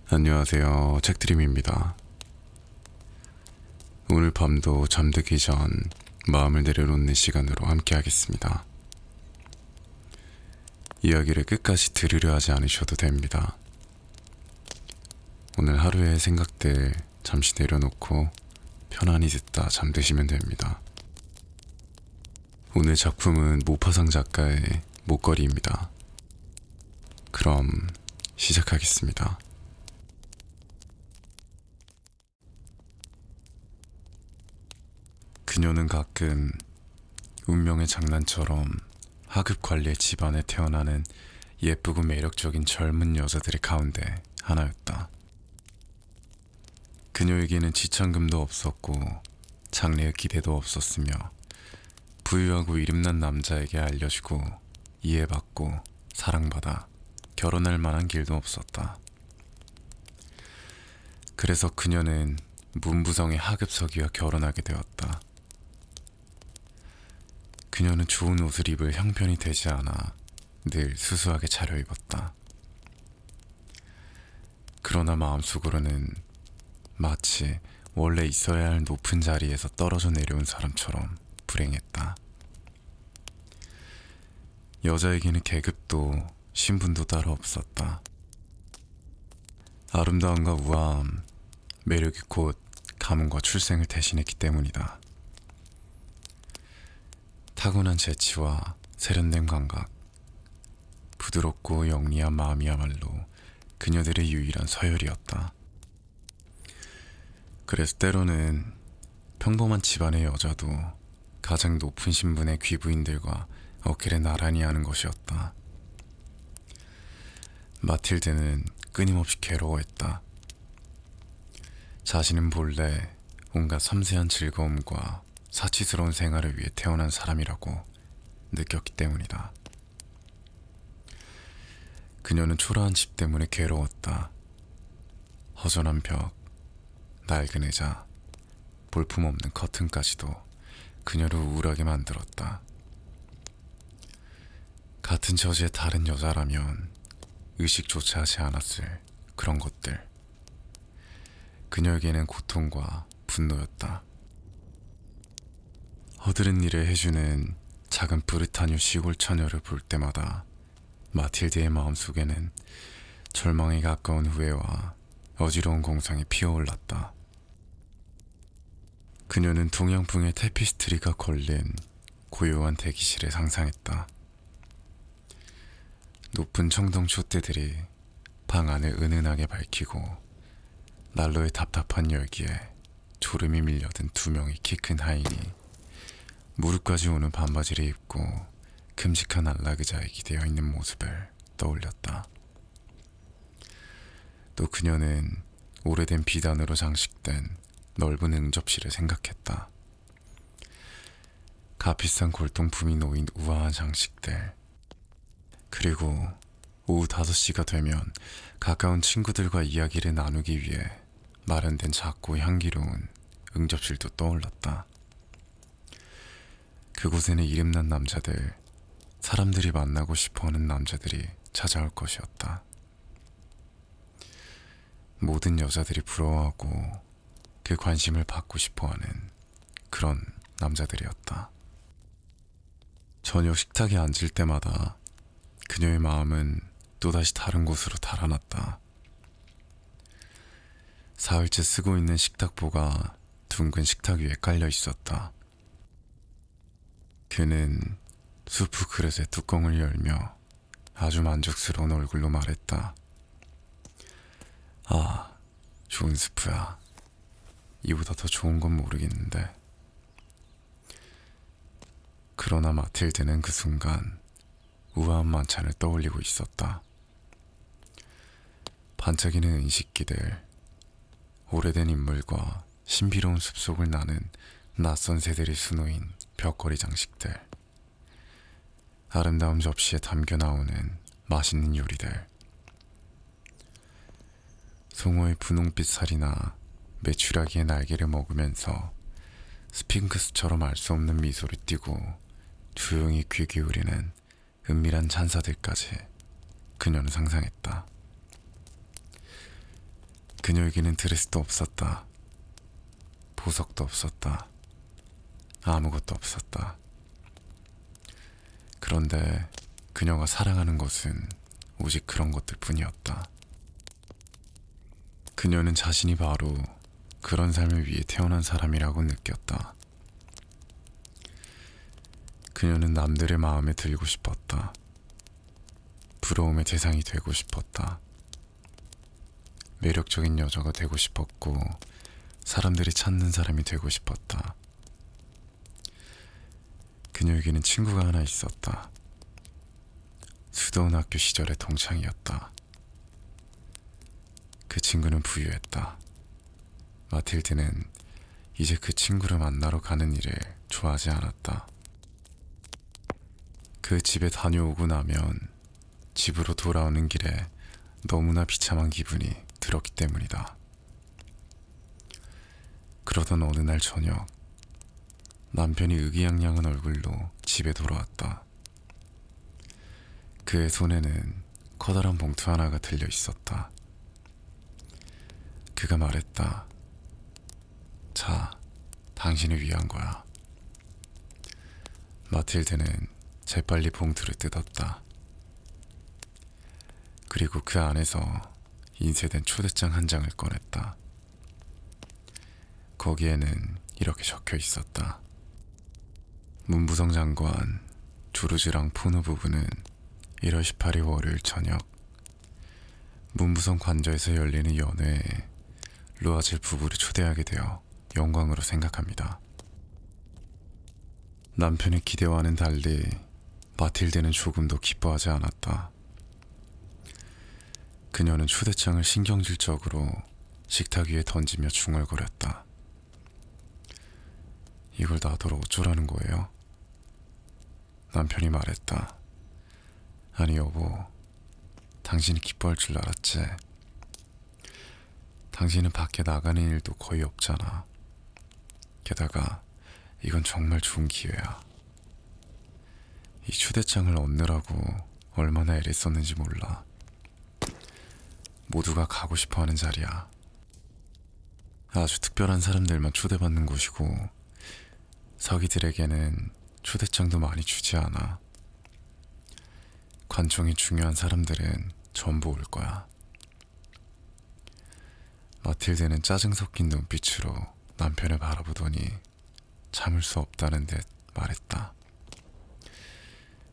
안녕하세요. 책드림입니다. 오늘 밤도 잠들기 전 마음을 내려놓는 시간으로 함께 하겠습니다. 이야기를 끝까지 들으려 하지 않으셔도 됩니다. 오늘 하루의 생각들 잠시 내려놓고 편안히 듣다 잠드시면 됩니다. 오늘 작품은 모파상 작가의 목걸이입니다. 그럼 시작하겠습니다. 그녀는 가끔 운명의 장난처럼 하급 관리의 집안에 태어나는 예쁘고 매력적인 젊은 여자들의 가운데 하나였다. 그녀에게는 지참금도 없었고 장래의 기대도 없었으며 부유하고 이름난 남자에게 알려주고 이해받고 사랑받아 결혼할 만한 길도 없었다. 그래서 그녀는 문부성의 하급석이와 결혼하게 되었다. 그녀는 좋은 옷을 입을 형편이 되지 않아 늘 수수하게 차려입었다. 그러나 마음속으로는 마치 원래 있어야 할 높은 자리에서 떨어져 내려온 사람처럼 불행했다. 여자에게는 계급도 신분도 따로 없었다. 아름다움과 우아함, 매력이 곧 가문과 출생을 대신했기 때문이다. 타고난 재치와 세련된 감각, 부드럽고 영리한 마음이야말로 그녀들의 유일한 서열이었다. 그래서 때로는 평범한 집안의 여자도 가장 높은 신분의 귀부인들과 어깨를 나란히 하는 것이었다. 마틸드는 끊임없이 괴로워했다. 자신은 본래 온갖 섬세한 즐거움과 사치스러운 생활을 위해 태어난 사람이라고 느꼈기 때문이다. 그녀는 초라한 집 때문에 괴로웠다. 허전한 벽, 낡은 의자, 볼품없는 커튼까지도 그녀를 우울하게 만들었다. 같은 처지의 다른 여자라면 의식조차 하지 않았을 그런 것들. 그녀에게는 고통과 분노였다. 허드렛 일을 해주는 작은 브르타뉴 시골 처녀를 볼 때마다 마틸드의 마음속에는 절망에 가까운 후회와 어지러운 공상이 피어올랐다. 그녀는 동양풍의 테피스트리가 걸린 고요한 대기실을 상상했다. 높은 청동 촛대들이 방 안을 은은하게 밝히고 난로의 답답한 열기에 졸음이 밀려든 두 명의 키 큰 하인이 무릎까지 오는 반바지를 입고 큼직한 안락의자에 기대어 있는 모습을 떠올렸다. 또 그녀는 오래된 비단으로 장식된 넓은 응접실을 생각했다. 값비싼 골동품이 놓인 우아한 장식들, 그리고 오후 5시가 되면 가까운 친구들과 이야기를 나누기 위해 마련된 작고 향기로운 응접실도 떠올랐다. 그곳에는 이름난 남자들, 사람들이 만나고 싶어하는 남자들이 찾아올 것이었다. 모든 여자들이 부러워하고 그 관심을 받고 싶어하는 그런 남자들이었다. 저녁 식탁에 앉을 때마다 그녀의 마음은 또다시 다른 곳으로 달아났다. 사흘째 쓰고 있는 식탁보가 둥근 식탁 위에 깔려 있었다. 그는 수프 그릇의 뚜껑을 열며 아주 만족스러운 얼굴로 말했다. 아, 좋은 스프야. 이보다 더 좋은 건 모르겠는데. 그러나 마틸드는 그 순간 우아한 만찬을 떠올리고 있었다. 반짝이는 은식기들, 오래된 인물과 신비로운 숲속을 나는 낯선 새들이 수놓인 벽걸이 장식들, 아름다운 접시에 담겨 나오는 맛있는 요리들, 송어의 분홍빛 살이나 메추라기의 날개를 먹으면서 스핑크스처럼 알 수 없는 미소를 띠고 조용히 귀 기울이는 은밀한 찬사들까지 그녀는 상상했다. 그녀에게는 드레스도 없었다. 보석도 없었다. 아무것도 없었다. 그런데 그녀가 사랑하는 것은 오직 그런 것들 뿐이었다. 그녀는 자신이 바로 그런 삶을 위해 태어난 사람이라고 느꼈다. 그녀는 남들의 마음에 들고 싶었다. 부러움의 대상이 되고 싶었다. 매력적인 여자가 되고 싶었고, 사람들이 찾는 사람이 되고 싶었다. 그녀에게는 친구가 하나 있었다. 수도원 학교 시절의 동창이었다. 그 친구는 부유했다. 마틸드는 이제 그 친구를 만나러 가는 일을 좋아하지 않았다. 그 집에 다녀오고 나면 집으로 돌아오는 길에 너무나 비참한 기분이 들었기 때문이다. 그러던 어느 날 저녁, 남편이 의기양양한 얼굴로 집에 돌아왔다. 그의 손에는 커다란 봉투 하나가 들려 있었다. 그가 말했다. 자, 당신을 위한 거야. 마틸드는 재빨리 봉투를 뜯었다. 그리고 그 안에서 인쇄된 초대장 한 장을 꺼냈다. 거기에는 이렇게 적혀 있었다. 문부성 장관 주르즈랑 포노 부부는 1월 18일 월요일 저녁 문부성 관저에서 열리는 연회에 루아젤 부부를 초대하게 되어 영광으로 생각합니다. 남편의 기대와는 달리 마틸드는 조금도 기뻐하지 않았다. 그녀는 초대장을 신경질적으로 식탁 위에 던지며 중얼거렸다. 이걸 나더러 어쩌라는 거예요? 남편이 말했다. 아니 여보, 당신이 기뻐할 줄 알았지? 당신은 밖에 나가는 일도 거의 없잖아. 게다가 이건 정말 좋은 기회야. 이 초대장을 얻느라고 얼마나 애를 썼는지 몰라. 모두가 가고 싶어하는 자리야. 아주 특별한 사람들만 초대받는 곳이고 서기들에게는 초대장도 많이 주지 않아. 관청이 중요한 사람들은 전부 올 거야. 마틸드는 짜증 섞인 눈빛으로 남편을 바라보더니 참을 수 없다는 듯 말했다.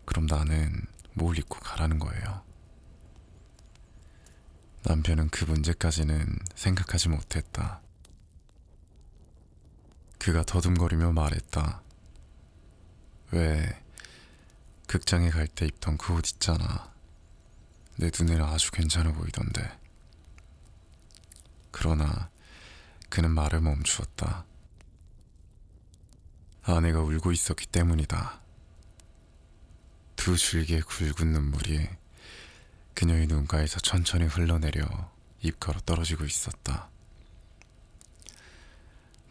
그럼 나는 뭘 입고 가라는 거예요? 남편은 그 문제까지는 생각하지 못했다. 그가 더듬거리며 말했다. 왜 극장에 갈 때 입던 그 옷 있잖아. 내 눈에는 아주 괜찮아 보이던데. 그러나 그는 말을 멈추었다. 아내가 울고 있었기 때문이다. 두 줄기의 굵은 눈물이 그녀의 눈가에서 천천히 흘러내려 입가로 떨어지고 있었다.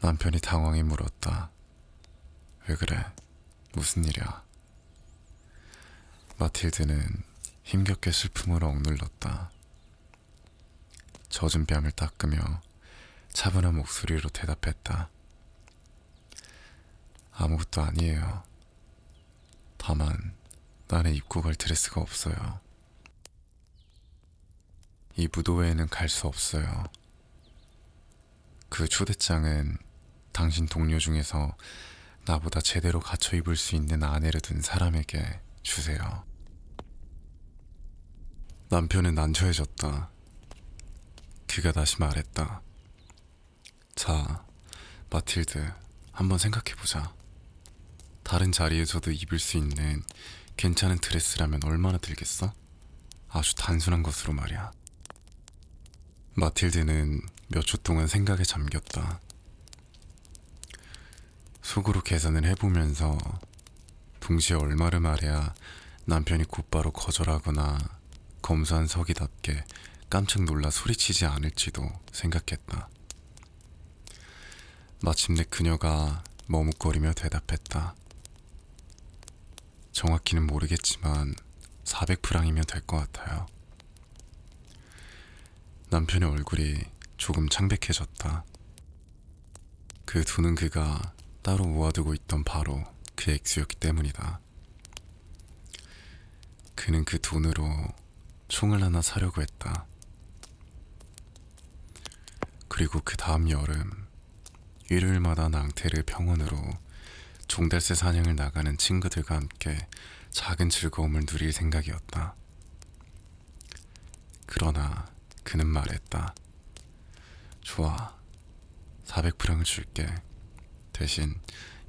남편이 당황해 물었다. 왜 그래? 무슨 일이야? 마틸드는 힘겹게 슬픔으로 억눌렀다. 젖은 뺨을 닦으며 차분한 목소리로 대답했다. 아무것도 아니에요. 다만 나는 입고 갈 드레스가 없어요. 이 무도회에는 갈 수 없어요. 그 초대장은 당신 동료 중에서 나보다 제대로 갖춰 입을 수 있는 아내를 둔 사람에게 주세요. 남편은 난처해졌다. 그가 다시 말했다. 자, 마틸드, 한번 생각해보자. 다른 자리에서도 입을 수 있는 괜찮은 드레스라면 얼마나 들겠어? 아주 단순한 것으로 말이야. 마틸드는 몇 초 동안 생각에 잠겼다. 속으로 계산을 해보면서 동시에 얼마를 말해야 남편이 곧바로 거절하거나 검소한 서기답게 깜짝 놀라 소리치지 않을지도 생각했다. 마침내 그녀가 머뭇거리며 대답했다. 정확히는 모르겠지만 400프랑이면 될 것 같아요. 남편의 얼굴이 조금 창백해졌다. 그 돈은 그가 따로 모아두고 있던 바로 그 액수였기 때문이다. 그는 그 돈으로 총을 하나 사려고 했다. 그리고 그 다음 여름, 일요일마다 낭테르 병원으로 종달새 사냥을 나가는 친구들과 함께 작은 즐거움을 누릴 생각이었다. 그러나 그는 말했다. 좋아, 400프랑을 줄게. 대신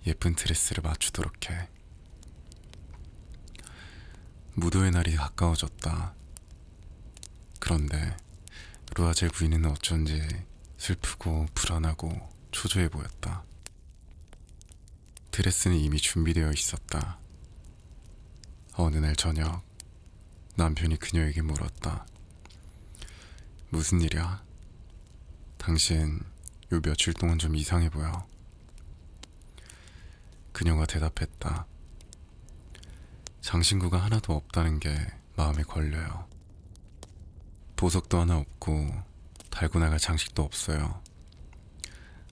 예쁜 드레스를 맞추도록 해. 무도의 날이 가까워졌다. 그런데 루아젤 부인은 어쩐지 슬프고 불안하고 초조해 보였다. 드레스는 이미 준비되어 있었다. 어느 날 저녁, 남편이 그녀에게 물었다. 무슨 일이야? 당신 요 며칠 동안 좀 이상해 보여. 그녀가 대답했다. 장신구가 하나도 없다는 게 마음에 걸려요. 보석도 하나 없고 달고 나갈 장식도 없어요.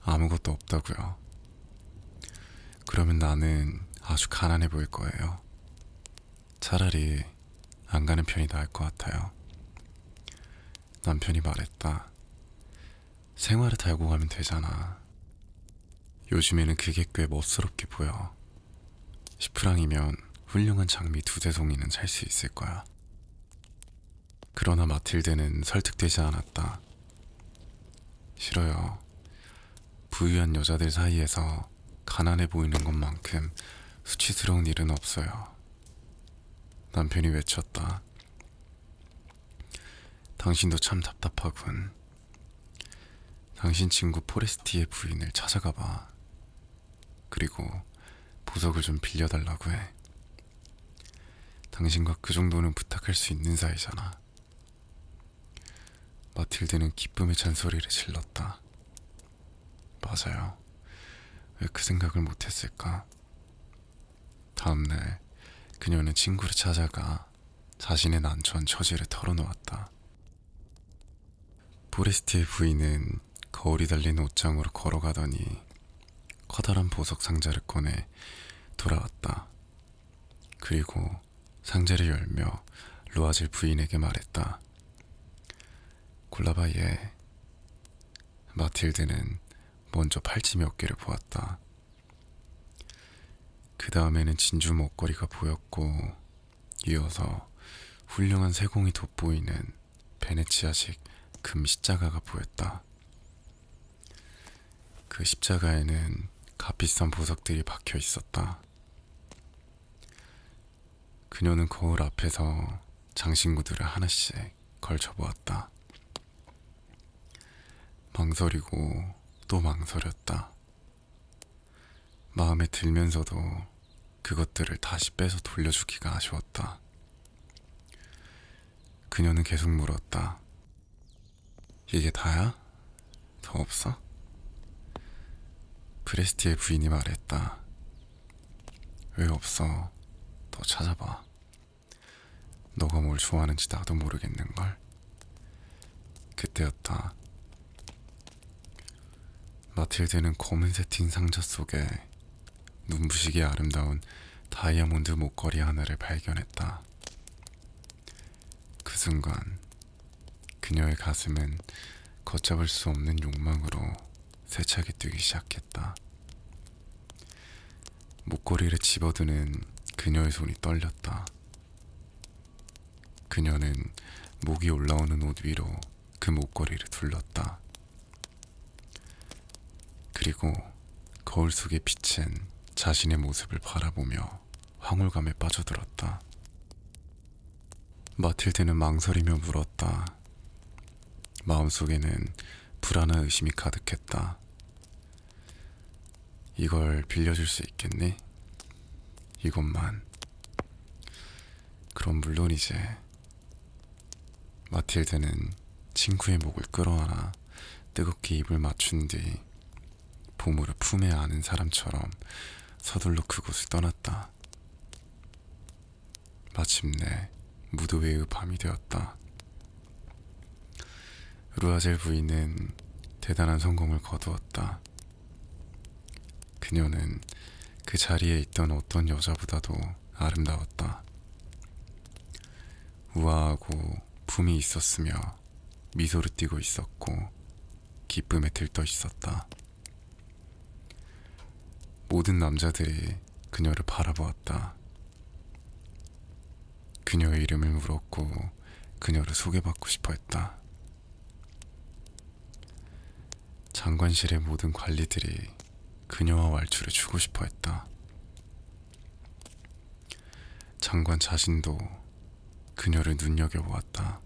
아무것도 없다고요. 그러면 나는 아주 가난해 보일 거예요. 차라리 안 가는 편이 나을 것 같아요. 남편이 말했다. 생활을 달고 가면 되잖아. 요즘에는 그게 꽤 멋스럽게 보여. 10프랑이면 훌륭한 장미 2대송이는 살 수 있을 거야. 그러나 마틸드는 설득되지 않았다. 싫어요. 부유한 여자들 사이에서 가난해 보이는 것만큼 수치스러운 일은 없어요. 남편이 외쳤다. 당신도 참 답답하군. 당신 친구 포레스티의 부인을 찾아가 봐. 그리고 보석을 좀 빌려달라고 해. 당신과 그 정도는 부탁할 수 있는 사이잖아. 마틸드는 기쁨의 잔소리를 질렀다. 맞아요. 왜 그 생각을 못했을까? 다음날 그녀는 친구를 찾아가 자신의 난처한 처지를 털어놓았다. 포레스티의 부인은 거울이 달린 옷장으로 걸어가더니 커다란 보석 상자를 꺼내 돌아왔다. 그리고 상자를 열며 루아젤 부인에게 말했다. 골라봐 얘. 마틸드는 먼저 팔찌 몇 개를 보았다. 그 다음에는 진주 목걸이가 보였고 이어서 훌륭한 세공이 돋보이는 베네치아식 금 십자가가 보였다. 그 십자가에는 값비싼 보석들이 박혀 있었다. 그녀는 거울 앞에서 장신구들을 하나씩 걸쳐보았다. 망설이고 또 망설였다. 마음에 들면서도 그것들을 다시 빼서 돌려주기가 아쉬웠다. 그녀는 계속 물었다. 이게 다야? 더 없어? 프레스티의 부인이 말했다. 왜 없어? 더 찾아봐. 너가 뭘 좋아하는지 나도 모르겠는걸? 그때였다. 마틸드는 검은색 틴 상자 속에 눈부시게 아름다운 다이아몬드 목걸이 하나를 발견했다. 그 순간 그녀의 가슴은 걷잡을 수 없는 욕망으로 세차게 뛰기 시작했다. 목걸이를 집어드는 그녀의 손이 떨렸다. 그녀는 목이 올라오는 옷 위로 그 목걸이를 둘렀다. 그리고 거울 속에 비친 자신의 모습을 바라보며 황홀감에 빠져들었다. 마틸드는 망설이며 물었다. 마음속에는 불안한 의심이 가득했다. 이걸 빌려줄 수 있겠니? 이것만. 그럼 물론이지. 마틸드는 친구의 목을 끌어안아 뜨겁게 입을 맞춘 뒤 보물을 품에 안은 사람처럼 서둘러 그곳을 떠났다. 마침내 무도회의 밤이 되었다. 루아젤 부인은 대단한 성공을 거두었다. 그녀는 그 자리에 있던 어떤 여자보다도 아름다웠다. 우아하고 품이 있었으며 미소를 띠고 있었고 기쁨에 들떠 있었다. 모든 남자들이 그녀를 바라보았다. 그녀의 이름을 물었고 그녀를 소개받고 싶어 했다. 장관실의 모든 관리들이 그녀와 왈츠를 주고 싶어 했다. 장관 자신도 그녀를 눈여겨보았다.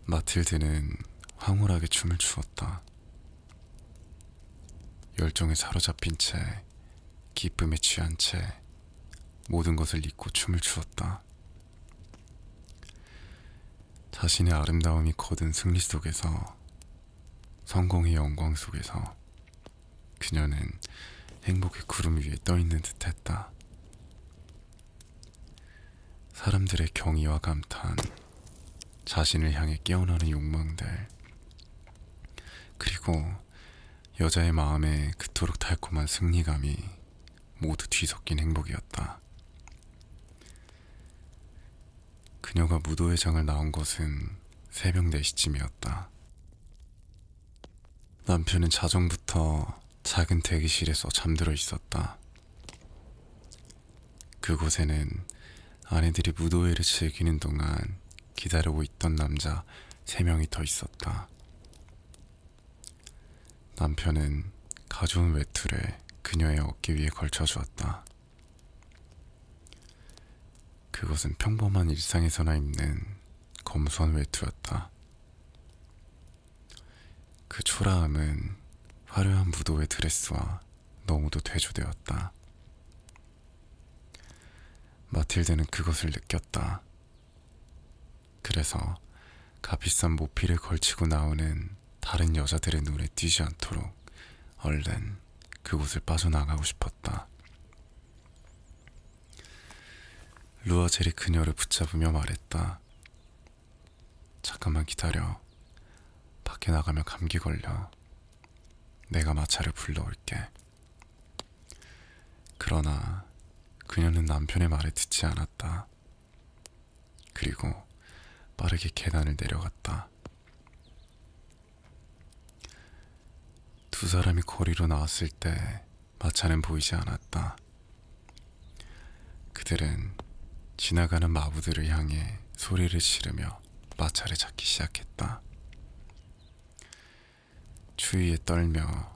마틸드는 황홀하게 춤을 추었다. 열정에 사로잡힌 채, 기쁨에 취한 채 모든 것을 잊고 춤을 추었다. 자신의 아름다움이 거둔 승리 속에서, 성공의 영광 속에서 그녀는 행복의 구름 위에 떠있는 듯 했다. 사람들의 경의와 감탄, 자신을 향해 깨어나는 욕망들, 그리고 여자의 마음에 그토록 달콤한 승리감이 모두 뒤섞인 행복이었다. 그녀가 무도회장을 나온 것은 새벽 4시쯤이었다. 남편은 자정부터 작은 대기실에서 잠들어 있었다. 그곳에는 아내들이 무도회를 즐기는 동안 기다리고 있던 남자 3명이 더 있었다. 남편은 가져온 외투를 그녀의 어깨 위에 걸쳐주었다. 그것은 평범한 일상에서나 입는 검소한 외투였다. 그 초라함은 화려한 무도회 드레스와 너무도 대조되었다. 마틸드는 그것을 느꼈다. 그래서 값비싼 모피를 걸치고 나오는 다른 여자들의 눈에 띄지 않도록 얼른 그곳을 빠져나가고 싶었다. 루아젤이 그녀를 붙잡으며 말했다. 잠깐만 기다려. 밖에 나가면 감기 걸려. 내가 마차를 불러올게. 그러나 그녀는 남편의 말을 듣지 않았다. 그리고 빠르게 계단을 내려갔다. 두 사람이 거리로 나왔을 때 마차는 보이지 않았다. 그들은 지나가는 마부들을 향해 소리를 지르며 마차를 찾기 시작했다. 추위에 떨며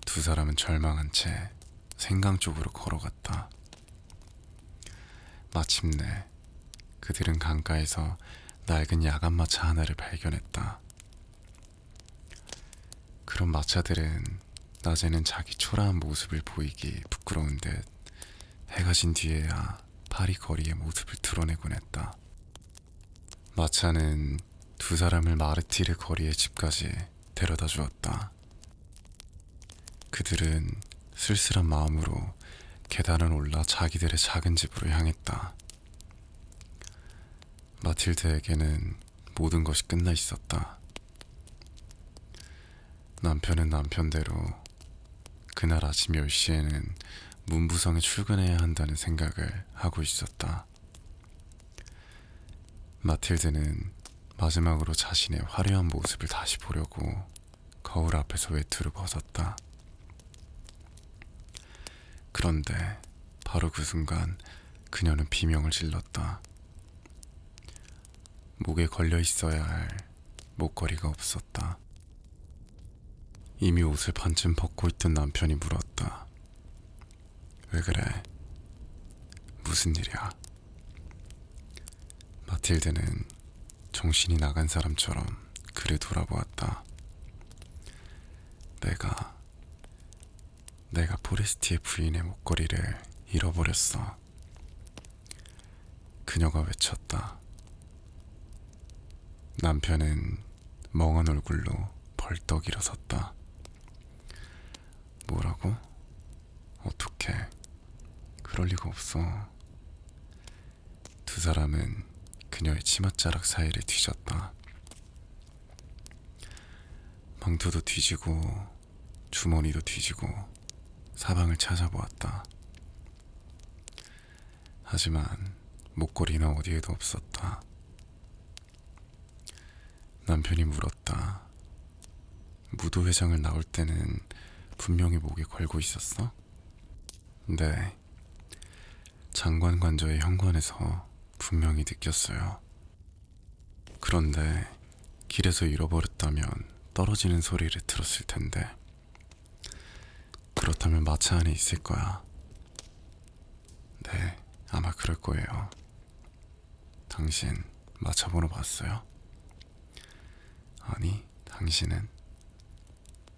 두 사람은 절망한 채 생강 쪽으로 걸어갔다. 마침내 그들은 강가에서 낡은 야간 마차 하나를 발견했다. 그런 마차들은 낮에는 자기 초라한 모습을 보이기 부끄러운 듯 해가 진 뒤에야 파리 거리의 모습을 드러내곤 했다. 마차는 두 사람을 마르티르 거리의 집까지 데려다 주었다. 그들은 쓸쓸한 마음으로 계단을 올라 자기들의 작은 집으로 향했다. 마틸드에게는 모든 것이 끝나 있었다. 남편은 남편대로 그날 아침 10시에는 문부성에 출근해야 한다는 생각을 하고 있었다. 마틸드는 마지막으로 자신의 화려한 모습을 다시 보려고 거울 앞에서 외투를 벗었다. 그런데 바로 그 순간 그녀는 비명을 질렀다. 목에 걸려 있어야 할 목걸이가 없었다. 이미 옷을 반쯤 벗고 있던 남편이 물었다. 왜 그래? 무슨 일이야? 마틸드는 정신이 나간 사람처럼 그를 돌아보았다. 내가 포레스티의 부인의 목걸이를 잃어버렸어. 그녀가 외쳤다. 남편은 멍한 얼굴로 벌떡 일어섰다. 뭐라고? 어떻게? 그럴 리가 없어. 두 사람은 그녀의 치맛자락 사이를 뒤졌다. 방토도 뒤지고 주머니도 뒤지고 사방을 찾아보았다. 하지만 목걸이는 어디에도 없었다. 남편이 물었다. 무도회장을 나올 때는 분명히 목에 걸고 있었어? 네. 장관 관저의 현관에서 분명히 느꼈어요. 그런데 길에서 잃어버렸다면 떨어지는 소리를 들었을 텐데. 그렇다면 마차 안에 있을 거야. 네, 아마 그럴 거예요. 당신 마차 번호 봤어요? 아니,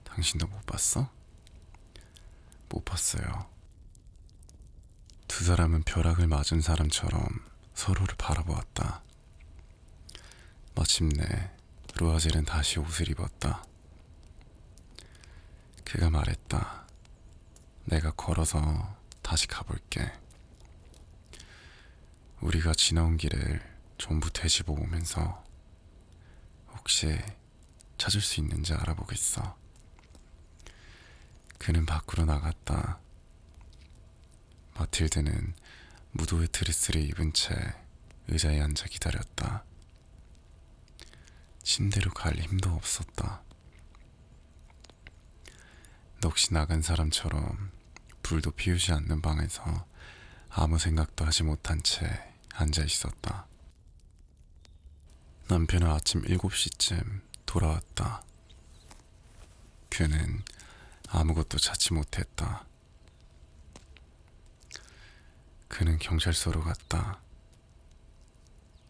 당신도 못 봤어? 못 봤어요. 두 사람은 벼락을 맞은 사람처럼 서로를 바라보았다. 마침내 루아젤은 다시 옷을 입었다. 그가 말했다. 내가 걸어서 다시 가볼게. 우리가 지나온 길을 전부 되짚어 오면서 혹시 찾을 수 있는지 알아보겠어. 그는 밖으로 나갔다. 마틸드는 무도회 드레스를 입은 채 의자에 앉아 기다렸다. 침대로 갈 힘도 없었다. 넋이 나간 사람처럼 불도 피우지 않는 방에서 아무 생각도 하지 못한 채 앉아 있었다. 남편은 아침 7시쯤 돌아왔다. 그는 아무것도 찾지 못했다. 그는 경찰서로 갔다.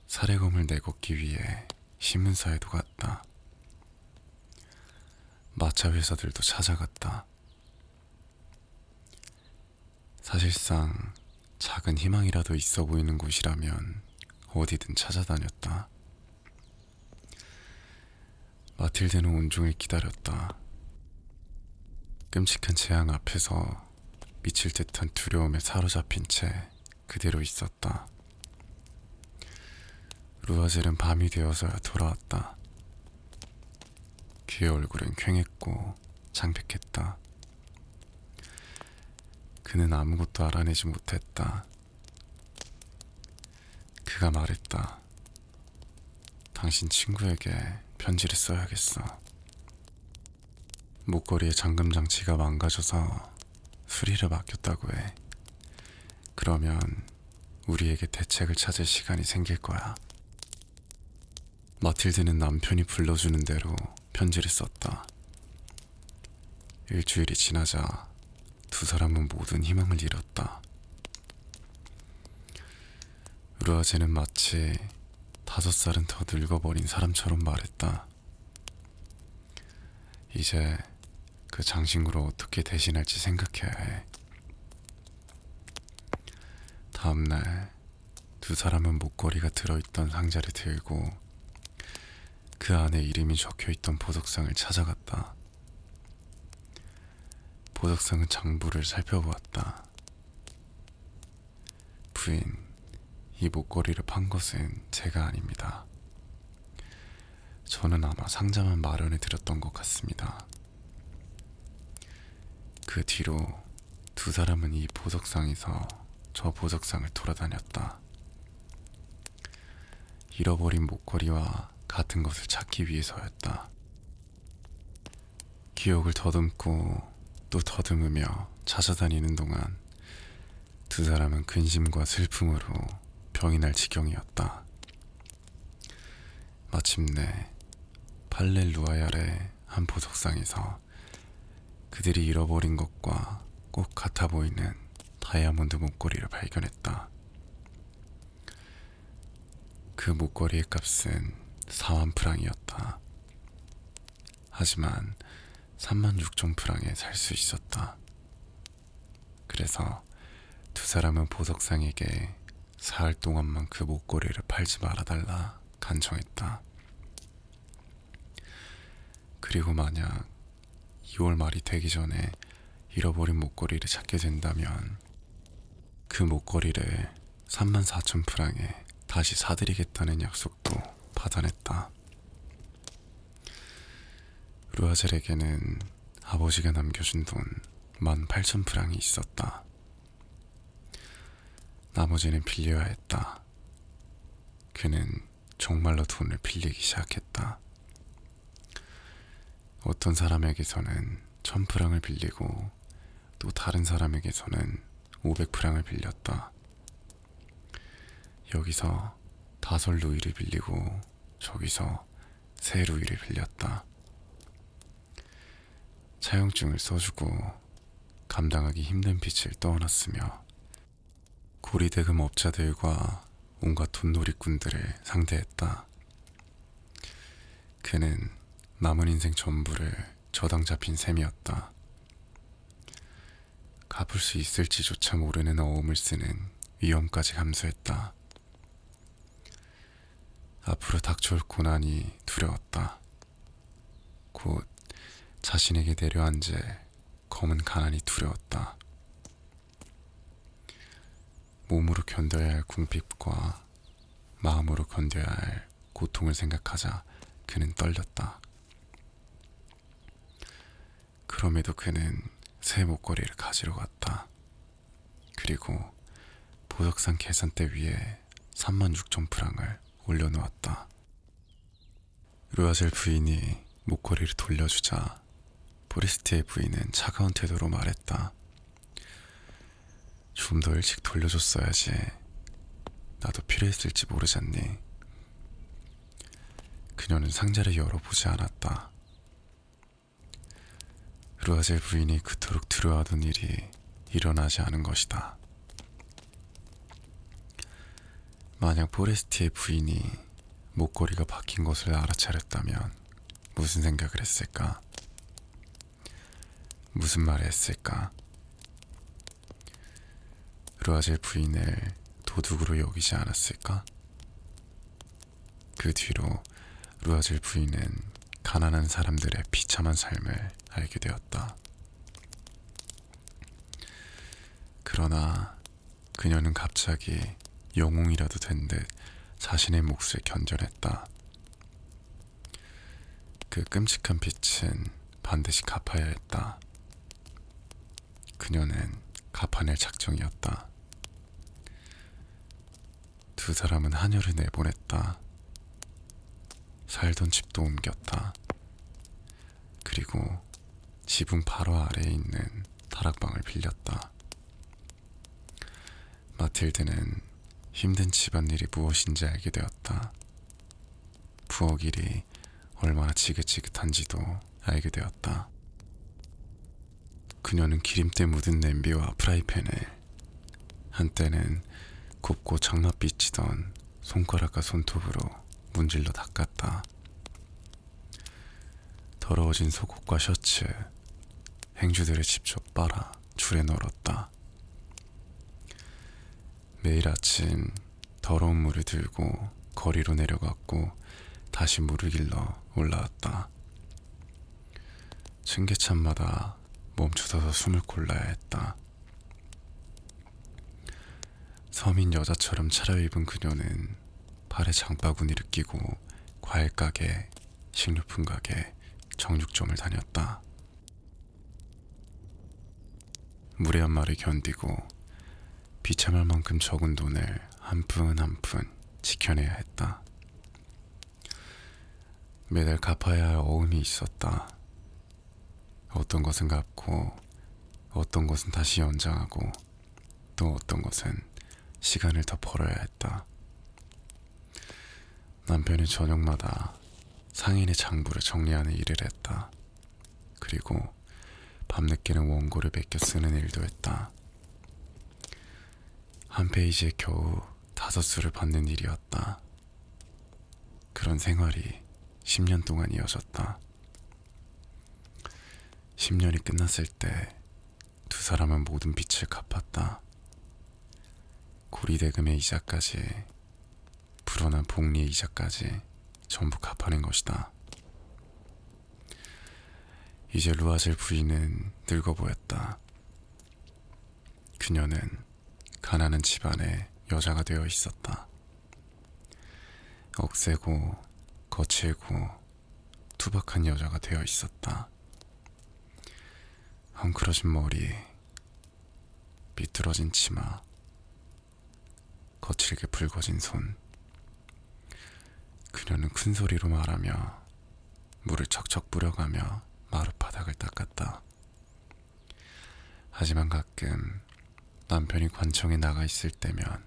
살해검을 내걷기 위해 신문사에도 갔다. 마차 회사들도 찾아갔다. 사실상 작은 희망이라도 있어 보이는 곳이라면 어디든 찾아다녔다. 마틸드는 온종일 기다렸다. 끔찍한 재앙 앞에서 미칠 듯한 두려움에 사로잡힌 채 그대로 있었다. 루아젤은 밤이 되어서야 돌아왔다. 그의 얼굴은 퀭했고 창백했다. 그는 아무것도 알아내지 못했다. 그가 말했다. 당신 친구에게 편지를 써야겠어. 목걸이의 잠금 장치가 망가져서 수리를 맡겼다고 해. 그러면 우리에게 대책을 찾을 시간이 생길 거야. 마틸드는 남편이 불러주는 대로 편지를 썼다. 일주일이 지나자 두 사람은 모든 희망을 잃었다. 루아제는 마치 5살은 더 늙어버린 사람처럼 말했다. 이제 그 장신구를 어떻게 대신할지 생각해야 해. 다음날 두 사람은 목걸이가 들어있던 상자를 들고 그 안에 이름이 적혀있던 보석상을 찾아갔다. 보석상은 장부를 살펴보았다. 부인, 이 목걸이를 판 것은 제가 아닙니다. 저는 아마 상자만 마련해 드렸던 것 같습니다. 그 뒤로 두 사람은 이 보석상에서 저 보석상을 돌아다녔다. 잃어버린 목걸이와 같은 것을 찾기 위해서였다. 기억을 더듬고 또 더듬으며 찾아다니는 동안 두 사람은 근심과 슬픔으로 병이 날 지경이었다. 마침내 팔렐루아얄의 한 보석상에서 그들이 잃어버린 것과 꼭 같아 보이는 다이아몬드 목걸이를 발견했다. 그 목걸이의 값은 4만 프랑이었다. 하지만 3만 6천 프랑에 살 수 있었다. 그래서 두 사람은 보석상에게 사흘 동안만 그 목걸이를 팔지 말아달라 간청했다. 그리고 만약 2월 말이 되기 전에 잃어버린 목걸이를 찾게 된다면 그 목걸이를 3만 4천 프랑에 다시 사드리겠다는 약속도 받아냈다. 르아젤에게는 아버지가 남겨준 돈 18,000프랑이 있었다. 나머지는 빌려야 했다. 그는 정말로 돈을 빌리기 시작했다. 어떤 사람에게서는 1,000프랑을 빌리고 또 다른 사람에게서는 500프랑을 빌렸다. 여기서 5루이를 빌리고 저기서 3루이를 빌렸다. 차용증을 써주고 감당하기 힘든 빚을 떠안았으며 고리대금 업자들과 온갖 돈놀이꾼들을 상대했다. 그는 남은 인생 전부를 저당 잡힌 셈이었다. 갚을 수 있을지조차 모르는 어음을 쓰는 위험까지 감수했다. 앞으로 닥쳐올 고난이 두려웠다. 곧 자신에게 내려앉을 검은 가난이 두려웠다. 몸으로 견뎌야 할 궁핍과 마음으로 견뎌야 할 고통을 생각하자 그는 떨렸다. 그럼에도 그는 새 목걸이를 가지러 갔다. 그리고 보석상 계산대 위에 36,000프랑을 올려놓았다. 르아젤 부인이 목걸이를 돌려주자 포레스티의 부인은 차가운 태도로 말했다. 좀 더 일찍 돌려줬어야지. 나도 필요했을지 모르잖니. 그녀는 상자를 열어보지 않았다. 르아젤 부인이 그토록 두려워하던 일이 일어나지 않은 것이다. 만약 포레스티의 부인이 목걸이가 바뀐 것을 알아차렸다면 무슨 생각을 했을까? 무슨 말을 했을까? 르아젤 부인을 도둑으로 여기지 않았을까? 그 뒤로 르아젤 부인은 가난한 사람들의 비참한 삶을 알게 되었다. 그러나 그녀는 갑자기 영웅이라도 된 듯 자신의 몫을 견뎌냈다. 그 끔찍한 빚은 반드시 갚아야 했다. 그녀는 갚아낼 작정이었다. 두 사람은 하녀를 내보냈다. 살던 집도 옮겼다. 그리고 지붕 바로 아래에 있는 다락방을 빌렸다. 마틸드는 힘든 집안일이 무엇인지 알게 되었다. 부엌일이 얼마나 지긋지긋한지도 알게 되었다. 그녀는 기름때 묻은 냄비와 프라이팬을 한때는 곱고 장맛빛 치던 손가락과 손톱으로 문질러 닦았다. 더러워진 속옷과 셔츠, 행주들을 직접 빨아 줄에 널었다. 매일 아침 더러운 물을 들고 거리로 내려갔고 다시 물을 길러 올라왔다. 층계참마다 멈춰서서 숨을 골라야 했다. 서민 여자처럼 차려입은 그녀는 발에 장바구니를 끼고 과일 가게, 식료품 가게, 정육점을 다녔다. 무례한 말을 견디고 비참할 만큼 적은 돈을 한 푼 한 푼 지켜내야 했다. 매달 갚아야 할 어음이 있었다. 어떤 것은 갚고 어떤 것은 다시 연장하고 또 어떤 것은 시간을 더 벌어야 했다. 남편은 저녁마다 상인의 장부를 정리하는 일을 했다. 그리고 밤늦게는 원고를 베껴 쓰는 일도 했다. 한 페이지에 겨우 5수를 받는 일이었다. 그런 생활이 10년 동안 이어졌다. 10년이 끝났을 때 두 사람은 모든 빚을 갚았다. 고리대금의 이자까지, 불어난 복리의 이자까지 전부 갚아낸 것이다. 이제 르아젤 부인은 늙어 보였다. 그녀는 가난한 집안의 여자가 되어 있었다. 억세고 거칠고 투박한 여자가 되어 있었다. 헝클어진 머리, 삐뚤어진 치마, 거칠게 붉어진 손. 그녀는 큰 소리로 말하며 물을 척척 뿌려가며 마룻바닥을 닦았다. 하지만 가끔 남편이 관청에 나가 있을 때면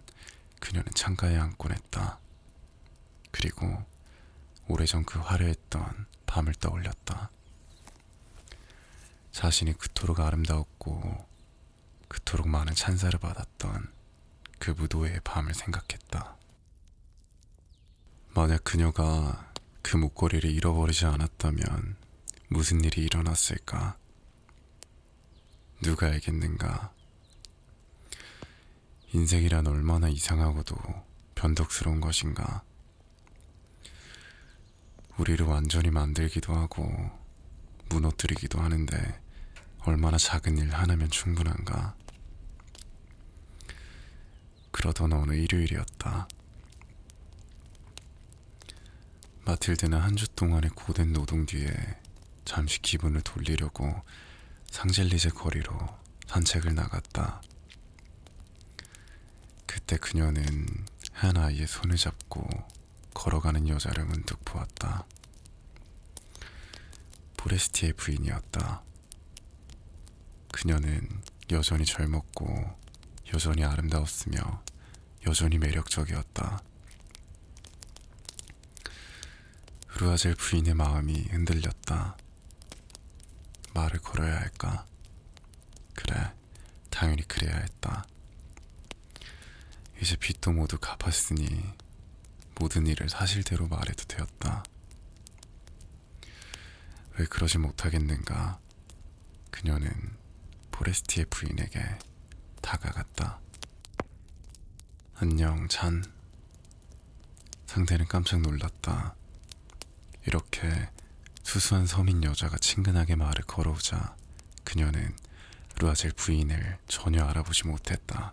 그녀는 창가에 앉곤 했다. 그리고 오래전 그 화려했던 밤을 떠올렸다. 자신이 그토록 아름다웠고 그토록 많은 찬사를 받았던 그 무도회의 밤을 생각했다. 만약 그녀가 그 목걸이를 잃어버리지 않았다면 무슨 일이 일어났을까? 누가 알겠는가? 인생이란 얼마나 이상하고도 변덕스러운 것인가? 우리를 완전히 만들기도 하고 무너뜨리기도 하는데 얼마나 작은 일 하나면 충분한가? 그러던 어느 일요일이었다. 마틸드는 한 주 동안의 고된 노동 뒤에 잠시 기분을 돌리려고 상젤리제 거리로 산책을 나갔다. 그때 그녀는 한 아이의 손을 잡고 걸어가는 여자를 문득 보았다. 포레스티의 부인이었다. 그녀는 여전히 젊었고 여전히 아름다웠으며 여전히 매력적이었다. 루아젤 부인의 마음이 흔들렸다. 말을 걸어야 할까? 그래, 당연히 그래야 했다. 이제 빚도 모두 갚았으니 모든 일을 사실대로 말해도 되었다. 왜 그러지 못하겠는가? 그녀는 포레스티의 부인에게 다가갔다. 안녕, 잔. 상대는 깜짝 놀랐다. 이렇게 수수한 서민 여자가 친근하게 말을 걸어오자 그녀는 루아젤 부인을 전혀 알아보지 못했다.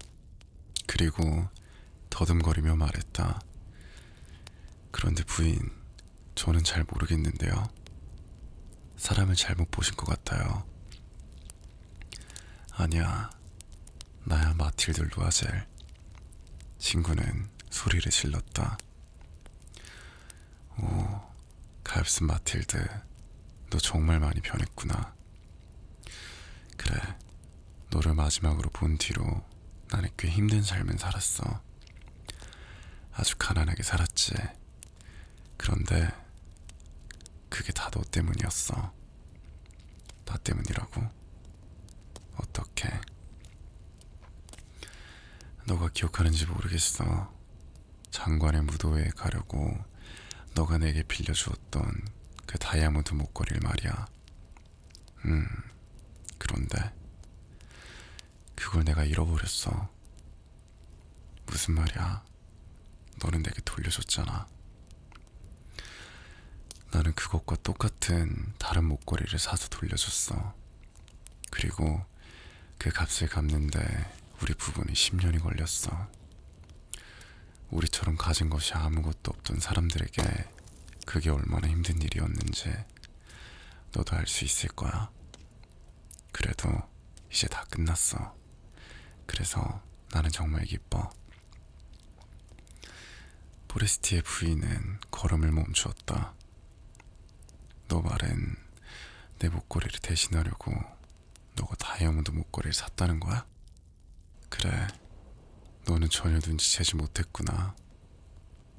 그리고 더듬거리며 말했다. 그런데 부인, 저는 잘 모르겠는데요. 사람을 잘못 보신 것 같아요. 아니야, 나야 마틸드 루아젤. 친구는 소리를 질렀다. 오, 가엾은 마틸드, 너 정말 많이 변했구나. 그래, 너를 마지막으로 본 뒤로 나는 꽤 힘든 삶을 살았어. 아주 가난하게 살았지. 그런데 그게 다 너 때문이었어. 나 때문이라고? 어떻게? 너가 기억하는지 모르겠어. 장관의 무도회에 가려고 너가 내게 빌려주었던 그 다이아몬드 목걸이를 말이야. 그런데 그걸 내가 잃어버렸어. 무슨 말이야? 너는 내게 돌려줬잖아. 나는 그것과 똑같은 다른 목걸이를 사서 돌려줬어. 그리고 그 값을 갚는데 우리 부부는 10년이 걸렸어. 우리처럼 가진 것이 아무것도 없던 사람들에게 그게 얼마나 힘든 일이었는지 너도 알 수 있을 거야. 그래도 이제 다 끝났어. 그래서 나는 정말 기뻐. 포레스티의 부인은 걸음을 멈추었다. 너 말은 내 목걸이를 대신하려고 너가 다이아몬드 목걸이를 샀다는 거야? 그래, 너는 전혀 눈치채지 못했구나.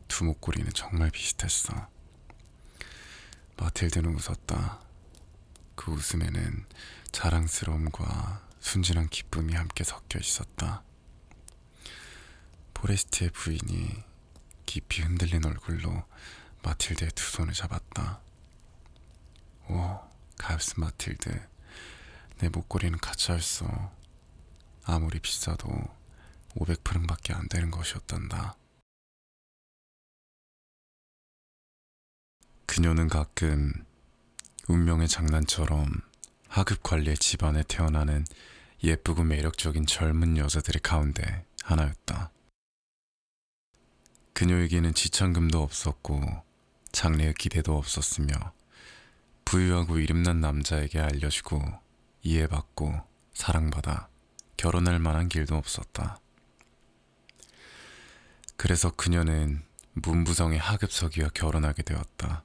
두 목걸이는 정말 비슷했어. 마틸드는 웃었다. 그 웃음에는 자랑스러움과 순진한 기쁨이 함께 섞여 있었다. 포레스티의 부인이 깊이 흔들린 얼굴로 마틸드의 두 손을 잡았다. 오, 가엾은 마틸드, 내 목걸이는 가짜였어. 아무리 비싸도 500프랑밖에 안 되는 것이었단다. 그녀는 가끔 운명의 장난처럼 하급 관리의 집안에 태어나는 예쁘고 매력적인 젊은 여자들의 가운데 하나였다. 그녀에게는 지참금도 없었고 장래의 기대도 없었으며 부유하고 이름난 남자에게 알려주고 이해받고 사랑받아 결혼할 만한 길도 없었다. 그래서 그녀는 문부성의 하급석이와 결혼하게 되었다.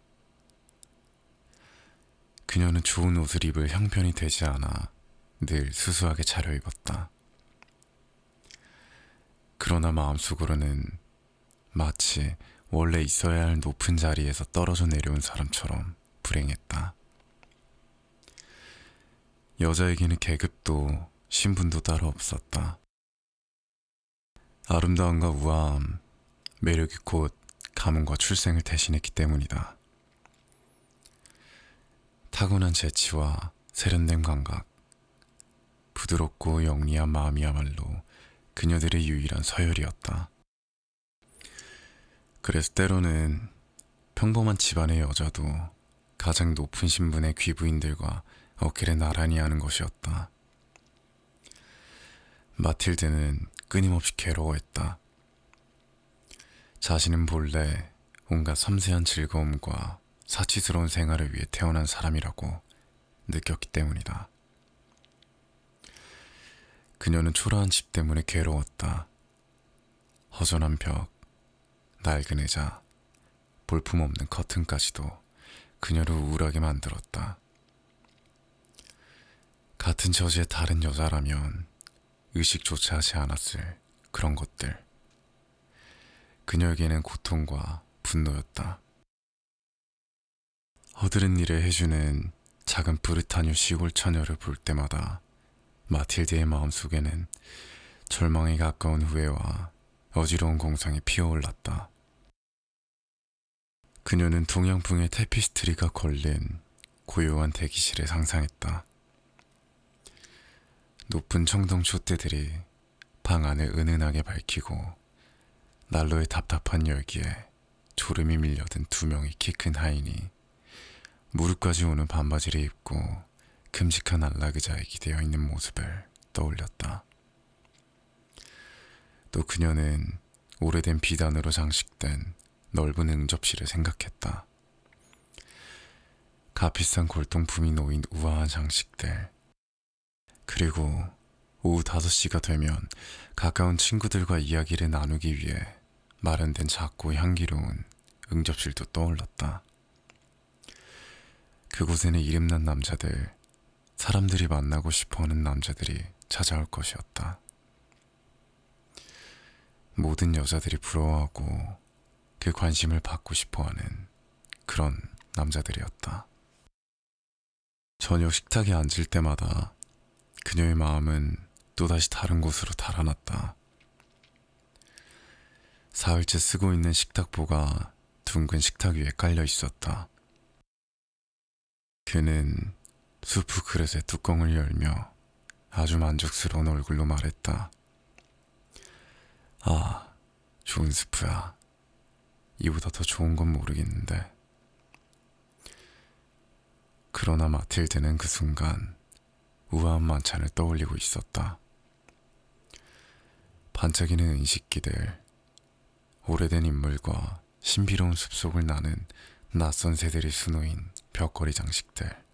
그녀는 좋은 옷을 입을 형편이 되지 않아 늘 수수하게 차려입었다. 그러나 마음속으로는 마치 원래 있어야 할 높은 자리에서 떨어져 내려온 사람처럼 불행했다. 여자에게는 계급도 신분도 따로 없었다. 아름다움과 우아함, 매력이 곧 가문과 출생을 대신했기 때문이다. 타고난 재치와 세련된 감각, 부드럽고 영리한 마음이야말로 그녀들의 유일한 서열이었다. 그래서 때로는 평범한 집안의 여자도 가장 높은 신분의 귀부인들과 어깨를 나란히 하는 것이었다. 마틸드는 끊임없이 괴로워했다. 자신은 본래 온갖 섬세한 즐거움과 사치스러운 생활을 위해 태어난 사람이라고 느꼈기 때문이다. 그녀는 초라한 집 때문에 괴로웠다. 허전한 벽, 낡은 의자, 볼품없는 커튼까지도 그녀를 우울하게 만들었다. 같은 처지의 다른 여자라면 의식조차 하지 않았을 그런 것들. 그녀에게는 고통과 분노였다. 허드렛 일을 해주는 작은 브르타뉴 시골 처녀를 볼 때마다 마틸드의 마음속에는 절망에 가까운 후회와 어지러운 공상이 피어올랐다. 그녀는 동양풍의 테피스트리가 걸린 고요한 대기실을 상상했다. 높은 청동 촛대들이 방 안을 은은하게 밝히고 난로의 답답한 열기에 졸음이 밀려든 두 명의 키 큰 하인이 무릎까지 오는 반바지를 입고 큼직한 안락의자에 기대어 있는 모습을 떠올렸다. 또 그녀는 오래된 비단으로 장식된 넓은 응접실을 생각했다. 값비싼 골동품이 놓인 우아한 장식들, 그리고 오후 5시가 되면 가까운 친구들과 이야기를 나누기 위해 마련된 작고 향기로운 응접실도 떠올랐다. 그곳에는 이름난 남자들, 사람들이 만나고 싶어하는 남자들이 찾아올 것이었다. 모든 여자들이 부러워하고 그 관심을 받고 싶어하는 그런 남자들이었다. 저녁 식탁에 앉을 때마다 그녀의 마음은 또다시 다른 곳으로 달아났다. 사흘째 쓰고 있는 식탁보가 둥근 식탁 위에 깔려 있었다. 그는 수프 그릇의 뚜껑을 열며 아주 만족스러운 얼굴로 말했다. 아, 좋은 스프야. 이보다 더 좋은 건 모르겠는데. 그러나 마틸드는 그 순간 우아한 만찬을 떠올리고 있었다. 반짝이는 은식기들, 오래된 인물과 신비로운 숲속을 나는 낯선 새들이 수놓인 벽걸이 장식들,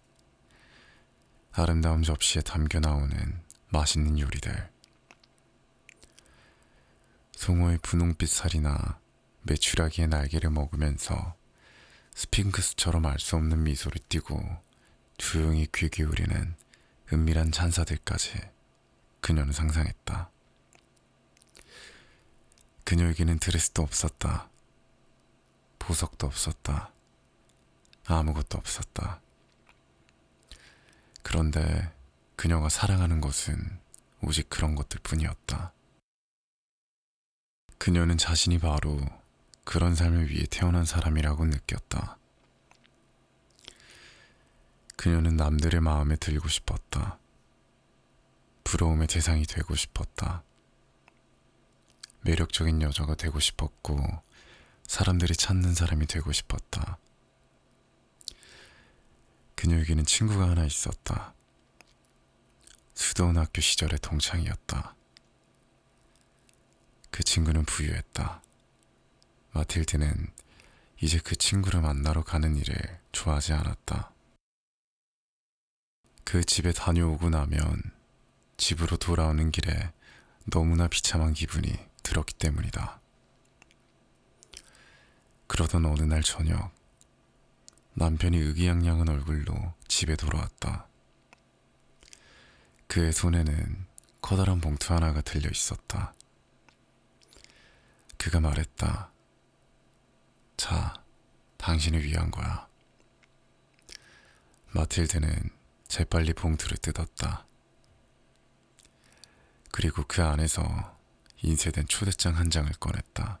아름다운 접시에 담겨 나오는 맛있는 요리들, 송어의 분홍빛 살이나 메추라기의 날개를 먹으면서 스핑크스처럼 알 수 없는 미소를 띠고 조용히 귀 기울이는 은밀한 찬사들까지 그녀는 상상했다. 그녀에게는 드레스도 없었다. 보석도 없었다. 아무것도 없었다. 그런데 그녀가 사랑하는 것은 오직 그런 것들 뿐이었다. 그녀는 자신이 바로 그런 삶을 위해 태어난 사람이라고 느꼈다. 그녀는 남들의 마음에 들고 싶었다. 부러움의 대상이 되고 싶었다. 매력적인 여자가 되고 싶었고 사람들이 찾는 사람이 되고 싶었다. 그녀에게는 친구가 하나 있었다. 수도원 학교 시절의 동창이었다. 그 친구는 부유했다. 마틸드는 이제 그 친구를 만나러 가는 일을 좋아하지 않았다. 그 집에 다녀오고 나면 집으로 돌아오는 길에 너무나 비참한 기분이 들었기 때문이다. 그러던 어느 날 저녁, 남편이 의기양양한 얼굴로 집에 돌아왔다. 그의 손에는 커다란 봉투 하나가 들려 있었다. 그가 말했다. 자, 당신을 위한 거야. 마틸드는 재빨리 봉투를 뜯었다. 그리고 그 안에서 인쇄된 초대장 한 장을 꺼냈다.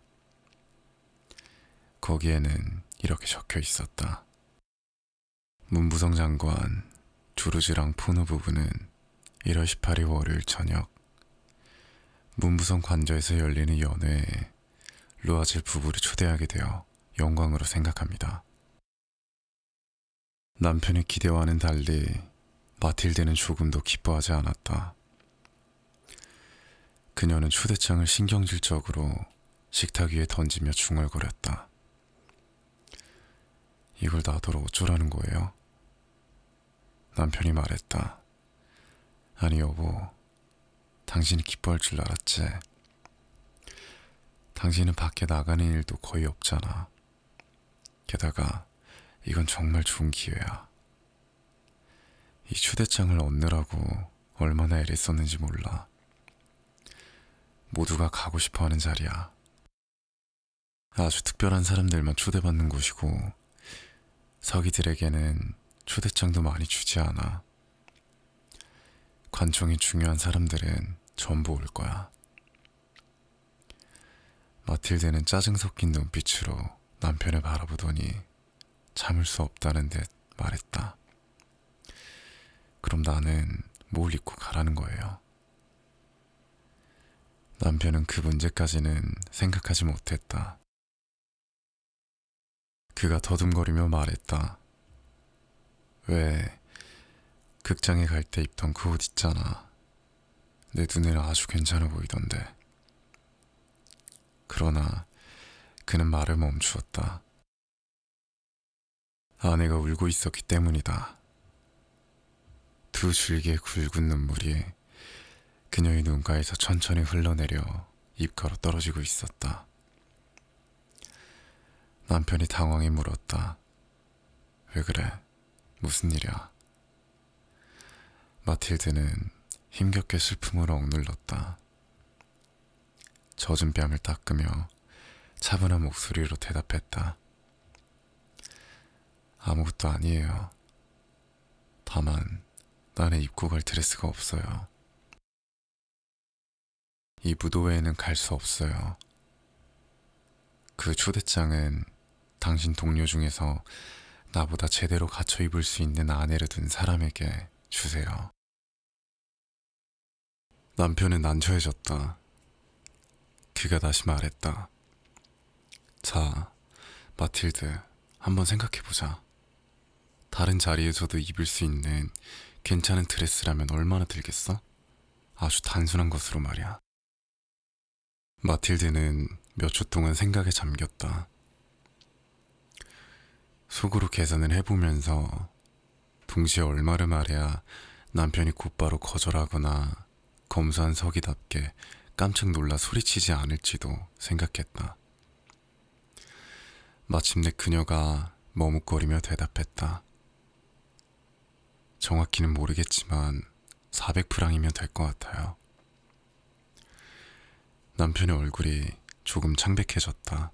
거기에는 이렇게 적혀 있었다. 문부성 장관 주르즈랑 포노 부부는 1월 18일 월요일 저녁 문부성 관저에서 열리는 연회에 루아젤 부부를 초대하게 되어 영광으로 생각합니다. 남편의 기대와는 달리 마틸드는 조금도 기뻐하지 않았다. 그녀는 초대장을 신경질적으로 식탁 위에 던지며 중얼거렸다. 이걸 나더러 어쩌라는 거예요? 남편이 말했다. 아니 여보, 당신이 기뻐할 줄 알았지? 당신은 밖에 나가는 일도 거의 없잖아. 게다가 이건 정말 좋은 기회야. 이 초대장을 얻느라고 얼마나 애를 썼는지 몰라. 모두가 가고 싶어하는 자리야. 아주 특별한 사람들만 초대받는 곳이고 서기들에게는 초대장도 많이 주지 않아. 관청이 중요한 사람들은 전부 올 거야. 마틸드는 짜증 섞인 눈빛으로 남편을 바라보더니 참을 수 없다는 듯 말했다. 그럼 나는 뭘 입고 가라는 거예요? 남편은 그 문제까지는 생각하지 못했다. 그가 더듬거리며 말했다. 왜 극장에 갈 때 입던 그 옷 있잖아. 내 눈에는 아주 괜찮아 보이던데. 그러나 그는 말을 멈추었다. 아내가 울고 있었기 때문이다. 두 줄기의 굵은 눈물이 그녀의 눈가에서 천천히 흘러내려 입가로 떨어지고 있었다. 남편이 당황해 물었다. 왜 그래? 무슨 일이야? 마틸드는 힘겹게 슬픔으로 억눌렀다. 젖은 뺨을 닦으며 차분한 목소리로 대답했다. 아무것도 아니에요. 다만 나는 입고 갈 드레스가 없어요. 이 무도회에는 갈 수 없어요. 그 초대장은 당신 동료 중에서 나보다 제대로 갖춰 입을 수 있는 아내를 둔 사람에게 주세요. 남편은 난처해졌다. 그가 다시 말했다. 자, 마틸드, 한번 생각해보자. 다른 자리에서도 입을 수 있는 괜찮은 드레스라면 얼마나 들겠어? 아주 단순한 것으로 말이야. 마틸드는 몇 초 동안 생각에 잠겼다. 속으로 계산을 해보면서 동시에 얼마를 말해야 남편이 곧바로 거절하거나 검소한 서기답게 깜짝 놀라 소리치지 않을지도 생각했다. 마침내 그녀가 머뭇거리며 대답했다. 정확히는 모르겠지만 400프랑이면 될 것 같아요. 남편의 얼굴이 조금 창백해졌다.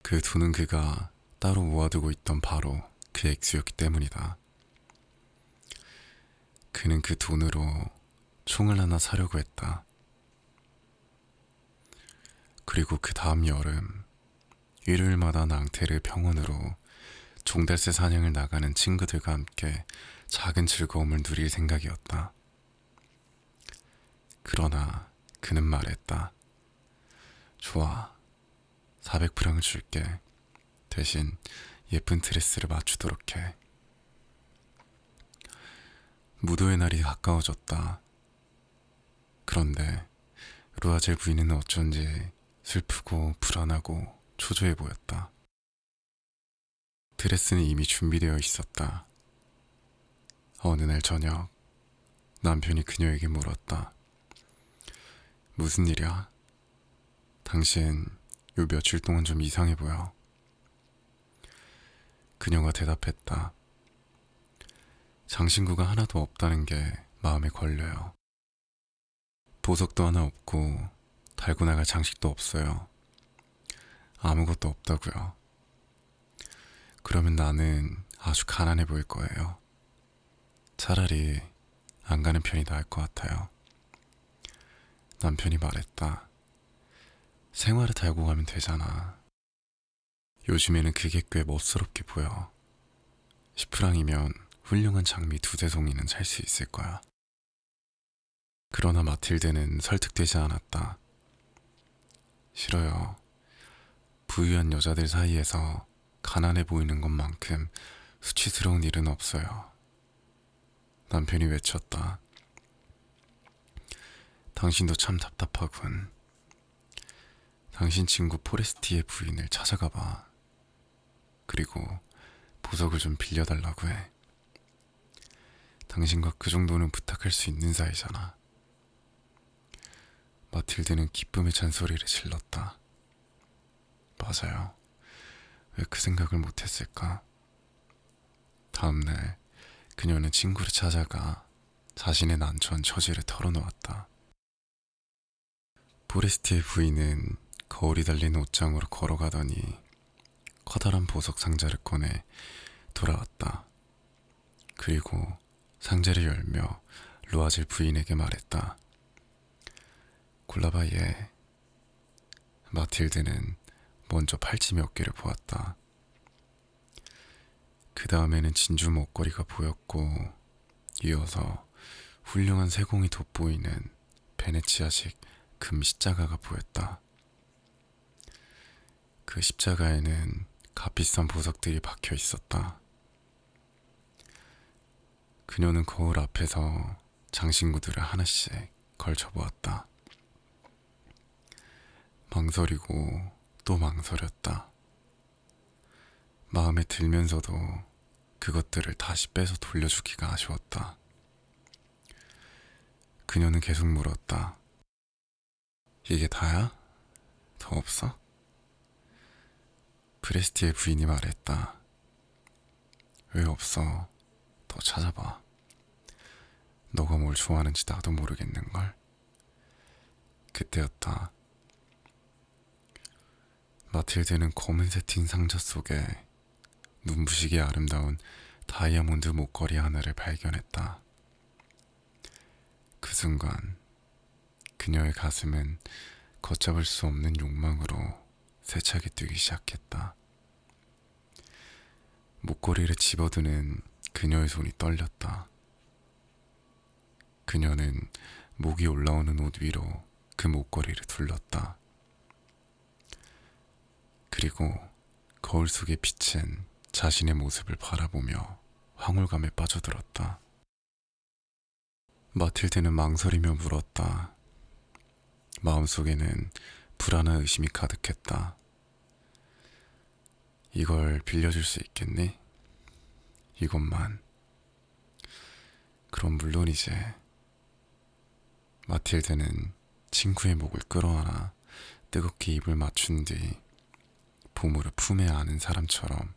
그 돈은 그가 따로 모아두고 있던 바로 그 액수였기 때문이다. 그는 그 돈으로 총을 하나 사려고 했다. 그리고 그 다음 여름, 일요일마다 낭테르 병원으로 종달새 사냥을 나가는 친구들과 함께 작은 즐거움을 누릴 생각이었다. 그러나 그는 말했다. 좋아, 400프랑을 줄게. 대신 예쁜 드레스를 맞추도록 해. 무도의 날이 가까워졌다. 그런데 루아젤 부인은 어쩐지 슬프고 불안하고 초조해 보였다. 드레스는 이미 준비되어 있었다. 어느 날 저녁 남편이 그녀에게 물었다. 무슨 일이야? 당신 요 며칠 동안 좀 이상해 보여. 그녀가 대답했다. 장신구가 하나도 없다는 게 마음에 걸려요. 보석도 하나 없고 달고 나갈 장식도 없어요. 아무것도 없다고요. 그러면 나는 아주 가난해 보일 거예요. 차라리 안 가는 편이 나을 것 같아요. 남편이 말했다. 생활을 달고 가면 되잖아. 요즘에는 그게 꽤 멋스럽게 보여. 10프랑이면 훌륭한 장미 두세 송이는 살 수 있을 거야. 그러나 마틸드는 설득되지 않았다. 싫어요. 부유한 여자들 사이에서 가난해 보이는 것만큼 수치스러운 일은 없어요. 남편이 외쳤다. 당신도 참 답답하군. 당신 친구 포레스티의 부인을 찾아가 봐. 그리고 보석을 좀 빌려달라고 해. 당신과 그 정도는 부탁할 수 있는 사이잖아. 마틸드는 기쁨의 잔소리를 질렀다. 맞아요. 왜 그 생각을 못했을까? 다음날 그녀는 친구를 찾아가 자신의 난처한 처지를 털어놓았다. 포레스티의 부인은 거울이 달린 옷장으로 걸어가더니 커다란 보석 상자를 꺼내 돌아왔다. 그리고 상자를 열며 루아젤 부인에게 말했다. 골라봐 얘. 마틸드는 먼저 팔찌 몇 개를 보았다. 그 다음에는 진주 목걸이가 보였고 이어서 훌륭한 세공이 돋보이는 베네치아식 금 십자가가 보였다. 그 십자가에는 값비싼 보석들이 박혀 있었다. 그녀는 거울 앞에서 장신구들을 하나씩 걸쳐보았다. 망설이고 또 망설였다. 마음에 들면서도 그것들을 다시 빼서 돌려주기가 아쉬웠다. 그녀는 계속 물었다. 이게 다야? 더 없어? 프레스티의 부인이 말했다. 왜 없어? 더 찾아봐. 너가 뭘 좋아하는지 나도 모르겠는걸? 그때였다. 마틸드는 검은색 틴 상자 속에 눈부시게 아름다운 다이아몬드 목걸이 하나를 발견했다. 그 순간 그녀의 가슴은 걷잡을 수 없는 욕망으로 세차게 뛰기 시작했다. 목걸이를 집어드는 그녀의 손이 떨렸다. 그녀는 목이 올라오는 옷 위로 그 목걸이를 둘렀다. 그리고 거울 속에 비친 자신의 모습을 바라보며 황홀감에 빠져들었다. 마틸드는 망설이며 물었다. 마음속에는 불안한 의심이 가득했다. 이걸 빌려줄 수 있겠니? 이것만. 그럼 물론이지. 마틸드는 친구의 목을 끌어안아 뜨겁게 입을 맞춘 뒤 보물을 품에 안은 사람처럼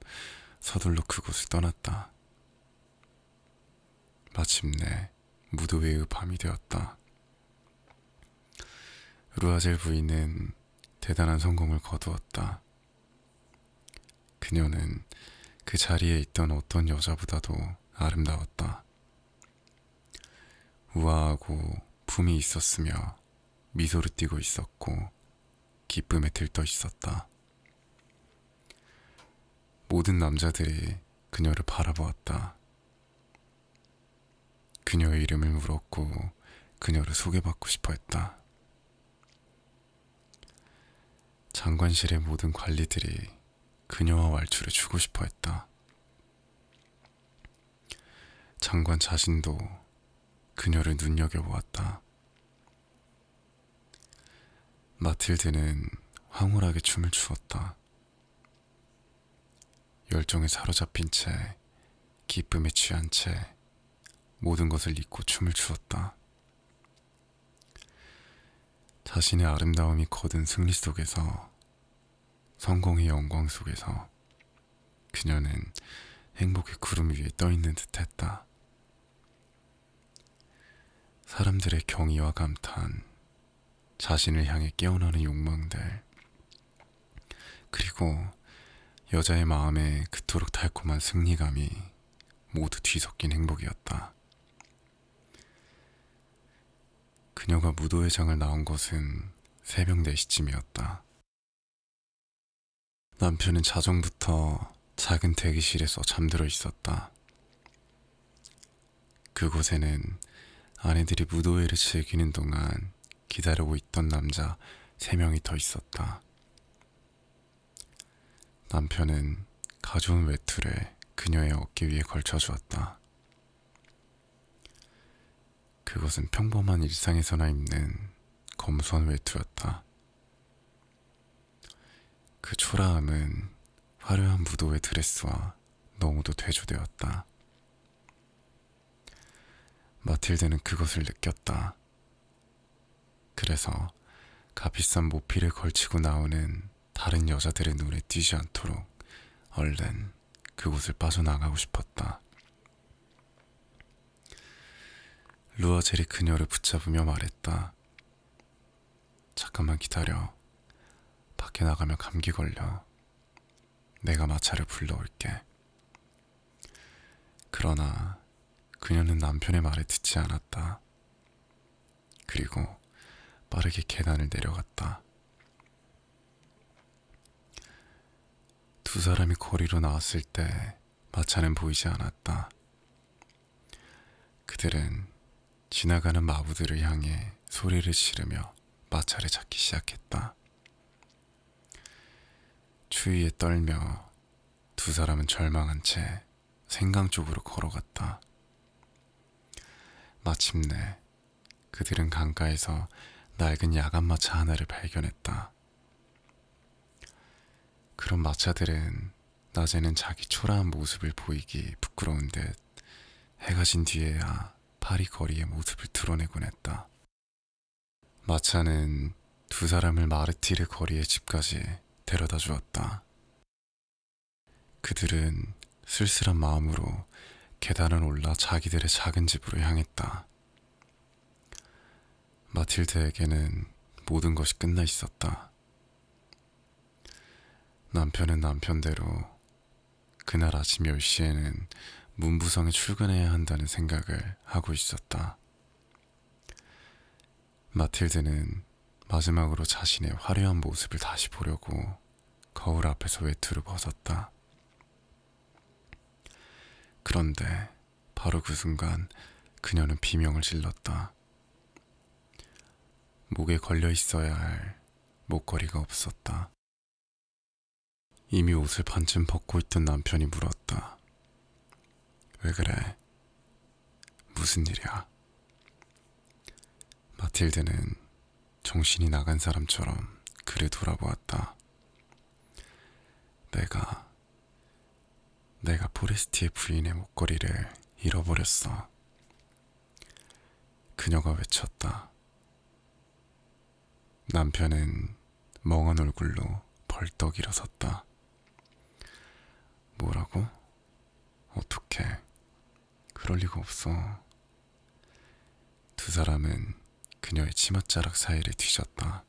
서둘러 그곳을 떠났다. 마침내 무도회의 밤이 되었다. 루아젤 부인은 대단한 성공을 거두었다. 그녀는 그 자리에 있던 어떤 여자보다도 아름다웠다. 우아하고 품이 있었으며 미소를 띠고 있었고 기쁨에 들떠 있었다. 모든 남자들이 그녀를 바라보았다. 그녀의 이름을 물었고 그녀를 소개받고 싶어 했다. 장관실의 모든 관리들이 그녀와 왈츠를 주고 싶어 했다. 장관 자신도 그녀를 눈여겨보았다. 마틸드는 황홀하게 춤을 추었다. 열정에 사로잡힌 채 기쁨에 취한 채 모든 것을 잊고 춤을 추었다. 자신의 아름다움이 거둔 승리 속에서, 성공의 영광 속에서 그녀는 행복의 구름 위에 떠 있는 듯했다. 사람들의 경의와 감탄, 자신을 향해 깨어나는 욕망들, 그리고 여자의 마음에 그토록 달콤한 승리감이 모두 뒤섞인 행복이었다. 그녀가 무도회장을 나온 것은 새벽 4시쯤이었다. 남편은 자정부터 작은 대기실에서 잠들어 있었다. 그곳에는 아내들이 무도회를 즐기는 동안 기다리고 있던 남자 3명이 더 있었다. 남편은 가져온 외투를 그녀의 어깨 위에 걸쳐주었다. 그것은 평범한 일상에서나 입는 검소한 외투였다. 그 초라함은 화려한 무도회 드레스와 너무도 대조되었다. 마틸드는 그것을 느꼈다. 그래서 값비싼 모피를 걸치고 나오는 다른 여자들의 눈에 띄지 않도록 얼른 그곳을 빠져나가고 싶었다. 루아젤이 그녀를 붙잡으며 말했다. 잠깐만 기다려. 밖에 나가면 감기 걸려. 내가 마차를 불러올게. 그러나 그녀는 남편의 말을 듣지 않았다. 그리고 빠르게 계단을 내려갔다. 두 사람이 거리로 나왔을 때 마차는 보이지 않았다. 그들은 지나가는 마부들을 향해 소리를 지르며 마차를 찾기 시작했다. 추위에 떨며 두 사람은 절망한 채 생강 쪽으로 걸어갔다. 마침내 그들은 강가에서 낡은 야간 마차 하나를 발견했다. 그런 마차들은 낮에는 자기 초라한 모습을 보이기 부끄러운 듯 해가 진 뒤에야 파리 거리의 모습을 드러내곤 했다. 마차는 두 사람을 마르티르 거리의 집까지 데려다 주었다. 그들은 쓸쓸한 마음으로 계단을 올라 자기들의 작은 집으로 향했다. 마틸드에게는 모든 것이 끝나 있었다. 남편은 남편대로 그날 아침 10시에는 문부성에 출근해야 한다는 생각을 하고 있었다. 마틸드는 마지막으로 자신의 화려한 모습을 다시 보려고 거울 앞에서 외투를 벗었다. 그런데 바로 그 순간 그녀는 비명을 질렀다. 목에 걸려 있어야 할 목걸이가 없었다. 이미 옷을 반쯤 벗고 있던 남편이 물었다. 왜 그래? 무슨 일이야? 마틸드는 정신이 나간 사람처럼 그를 돌아보았다. 내가 포레스티의 부인의 목걸이를 잃어버렸어. 그녀가 외쳤다. 남편은 멍한 얼굴로 벌떡 일어섰다. 뭐라고? 어떻게? 그럴 리가 없어. 두 사람은 그녀의 치맛자락 사이를 뒤졌다.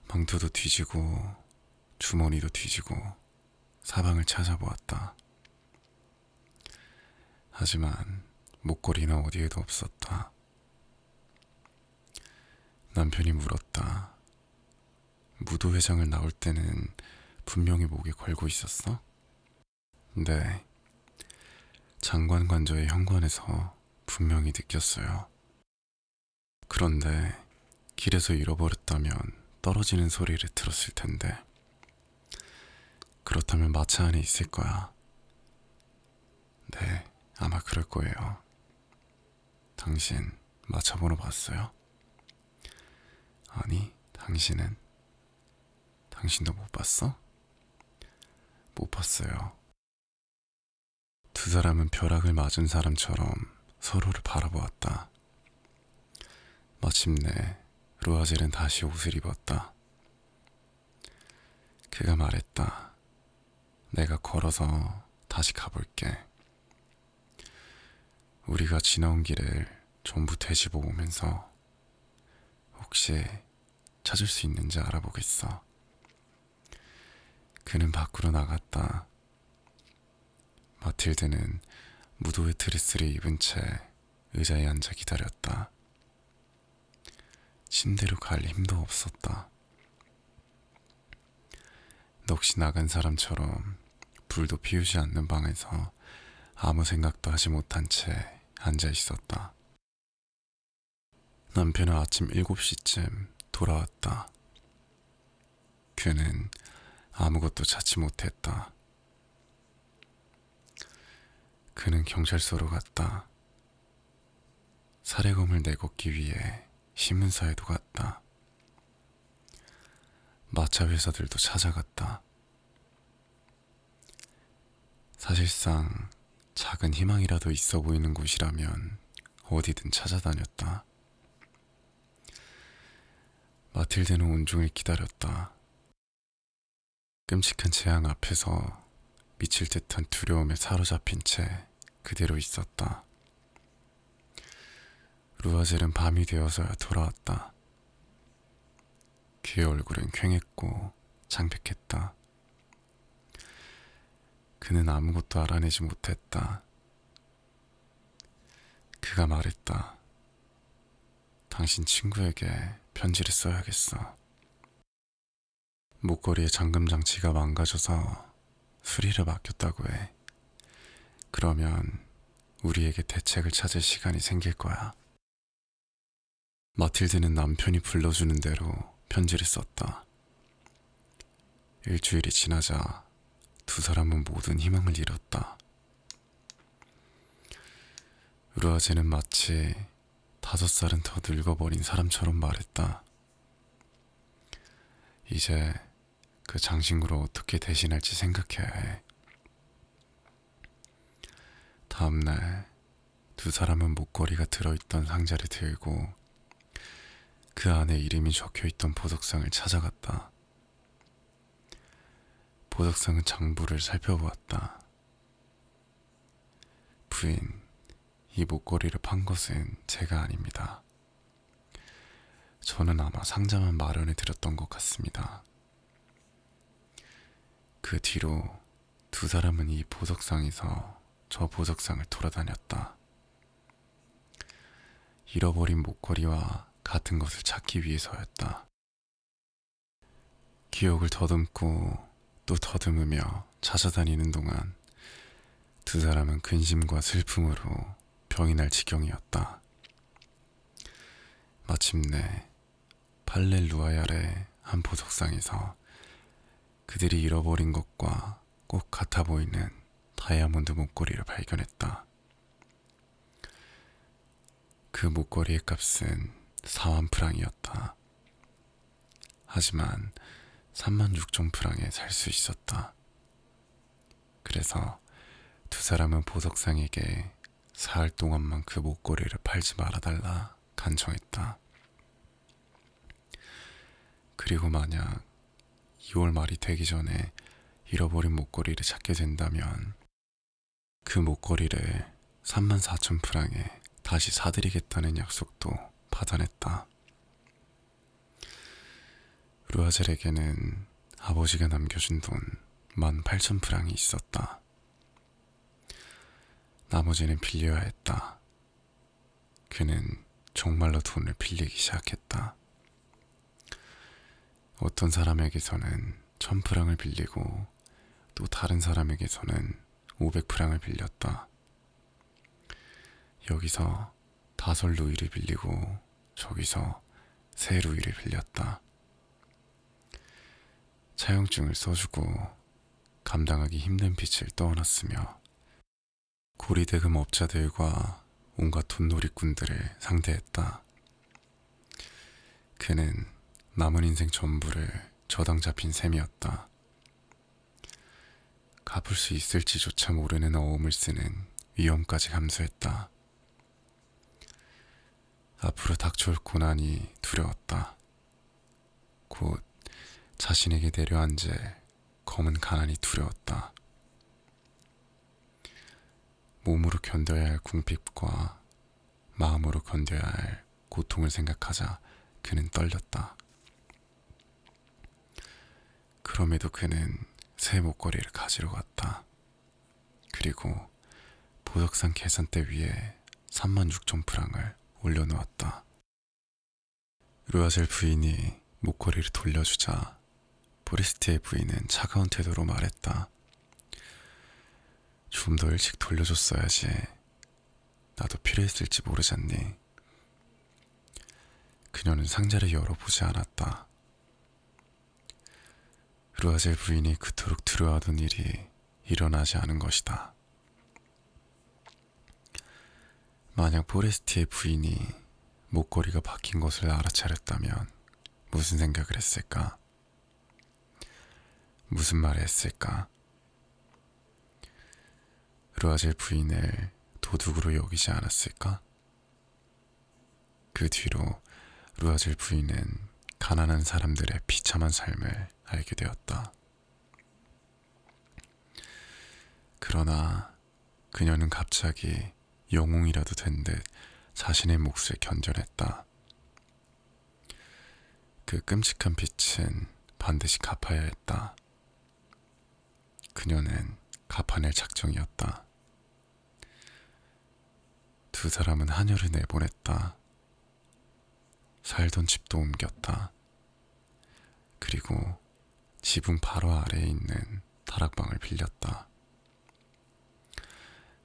망토도 뒤지고 주머니도 뒤지고 사방을 찾아보았다. 하지만 목걸이는 어디에도 없었다. 남편이 물었다. 무도회장을 나올 때는 분명히 목에 걸고 있었어? 네. 장관 관저의 현관에서 분명히 느꼈어요. 그런데 길에서 잃어버렸다면 떨어지는 소리를 들었을 텐데. 그렇다면 마차 안에 있을 거야. 네, 아마 그럴 거예요. 당신 마차 번호 봤어요? 아니, 당신도 못 봤어? 못 봤어요. 두 두 사람은 벼락을 맞은 사람처럼 서로를 바라보았다. 마침내 루아젤은 다시 옷을 입었다. 그가 말했다. 내가 걸어서 다시 가볼게. 우리가 지나온 길을 전부 되짚어 보면서 혹시 찾을 수 있는지 알아보겠어. 그는 밖으로 나갔다. 마틸드는 무도회 드레스를 입은 채 의자에 앉아 기다렸다. 침대로 갈 힘도 없었다. 넋이 나간 사람처럼 불도 피우지 않는 방에서 아무 생각도 하지 못한 채 앉아 있었다. 남편은 아침 7시쯤 돌아왔다. 그는 아무것도 찾지 못했다. 그는 경찰서로 갔다. 살해검을 내걷기 위해 신문사에도 갔다. 마차 회사들도 찾아갔다. 사실상 작은 희망이라도 있어 보이는 곳이라면 어디든 찾아다녔다. 마틸드는 온종일 기다렸다. 끔찍한 재앙 앞에서 미칠 듯한 두려움에 사로잡힌 채 그대로 있었다. 루아젤은 밤이 되어서야 돌아왔다. 그의 얼굴은 퀭했고 창백했다. 그는 아무것도 알아내지 못했다. 그가 말했다. 당신 친구에게 편지를 써야겠어. 목걸이의 잠금 장치가 망가져서 수리를 맡겼다고 해. 그러면 우리에게 대책을 찾을 시간이 생길 거야. 마틸드는 남편이 불러주는 대로 편지를 썼다. 일주일이 지나자 두 사람은 모든 희망을 잃었다. 루아제는 마치 5살은 더 늙어버린 사람처럼 말했다. 이제 그 장신구를 어떻게 대신할지 생각해야 해. 다음날 두 사람은 목걸이가 들어있던 상자를 들고 그 안에 이름이 적혀있던 보석상을 찾아갔다. 보석상은 장부를 살펴보았다. 부인, 이 목걸이를 판 것은 제가 아닙니다. 저는 아마 상자만 마련해 드렸던 것 같습니다. 그 뒤로 두 사람은 이 보석상에서 저 보석상을 돌아다녔다. 잃어버린 목걸이와 같은 것을 찾기 위해서였다. 기억을 더듬고 또 더듬으며 찾아다니는 동안 두 사람은 근심과 슬픔으로 병이 날 지경이었다. 마침내 팔렐루아얄의 한 보석상에서 그들이 잃어버린 것과 꼭 같아 보이는 다이아몬드 목걸이를 발견했다. 그 목걸이의 값은 4만 프랑이었다. 하지만 36,000프랑에 살 수 있었다. 그래서 두 사람은 보석상에게 사흘 동안만 그 목걸이를 팔지 말아달라 간청했다. 그리고 만약 2월 말이 되기 전에 잃어버린 목걸이를 찾게 된다면 그 목걸이를 34,000프랑에 다시 사드리겠다는 약속도 받아냈다. 루아젤에게는 아버지가 남겨준 돈 18,000프랑이 있었다. 나머지는 빌려야 했다. 그는 정말로 돈을 빌리기 시작했다. 어떤 사람에게서는 1,000프랑을 빌리고 또 다른 사람에게서는 500프랑을 빌렸다. 여기서 5루이를 빌리고 저기서 3루이를 빌렸다. 차용증을 써주고 감당하기 힘든 빚을 떠안았으며 고리대금 업자들과 온갖 돈놀이꾼들을 상대했다. 그는 남은 인생 전부를 저당 잡힌 셈이었다. 갚을 수 있을지조차 모르는 어음을 쓰는 위험까지 감수했다. 앞으로 닥쳐올 고난이 두려웠다. 곧 자신에게 내려앉을 검은 가난이 두려웠다. 몸으로 견뎌야 할 궁핍과 마음으로 견뎌야 할 고통을 생각하자 그는 떨렸다. 그럼에도 그는 새 목걸이를 가지러 갔다. 그리고 보석상 계산대 위에 36,000프랑을 올려놓았다. 루아젤 부인이 목걸이를 돌려주자 포레스티의 부인은 차가운 태도로 말했다. 좀 더 일찍 돌려줬어야지. 나도 필요했을지 모르잖니. 그녀는 상자를 열어보지 않았다. 루아젤 부인이 그토록 두려워하던 일이 일어나지 않은 것이다. 만약 포레스티의 부인이 목걸이가 바뀐 것을 알아차렸다면 무슨 생각을 했을까? 무슨 말을 했을까? 루아젤 부인을 도둑으로 여기지 않았을까? 그 뒤로 루아젤 부인은 가난한 사람들의 비참한 삶을 알게 되었다. 그러나 그녀는 갑자기 영웅이라도 된 듯 자신의 몫을 견뎌냈다. 그 끔찍한 빚은 반드시 갚아야 했다. 그녀는 갚아낼 작정이었다. 두 사람은 하녀를 내보냈다. 살던 집도 옮겼다. 그리고 지붕 바로 아래에 있는 다락방을 빌렸다.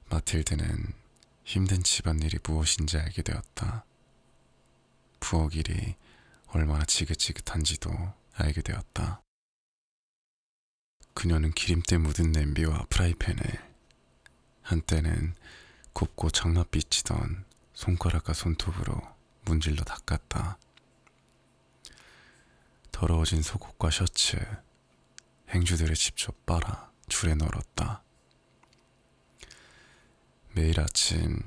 마틸드는 힘든 집안일이 무엇인지 알게 되었다. 부엌 일이 얼마나 지긋지긋한지도 알게 되었다. 그녀는 기름때 묻은 냄비와 프라이팬을 한때는 곱고 장맛 비치던 손가락과 손톱으로 문질러 닦았다. 더러워진 속옷과 셔츠, 행주들을 직접 빨아 줄에 널었다. 매일 아침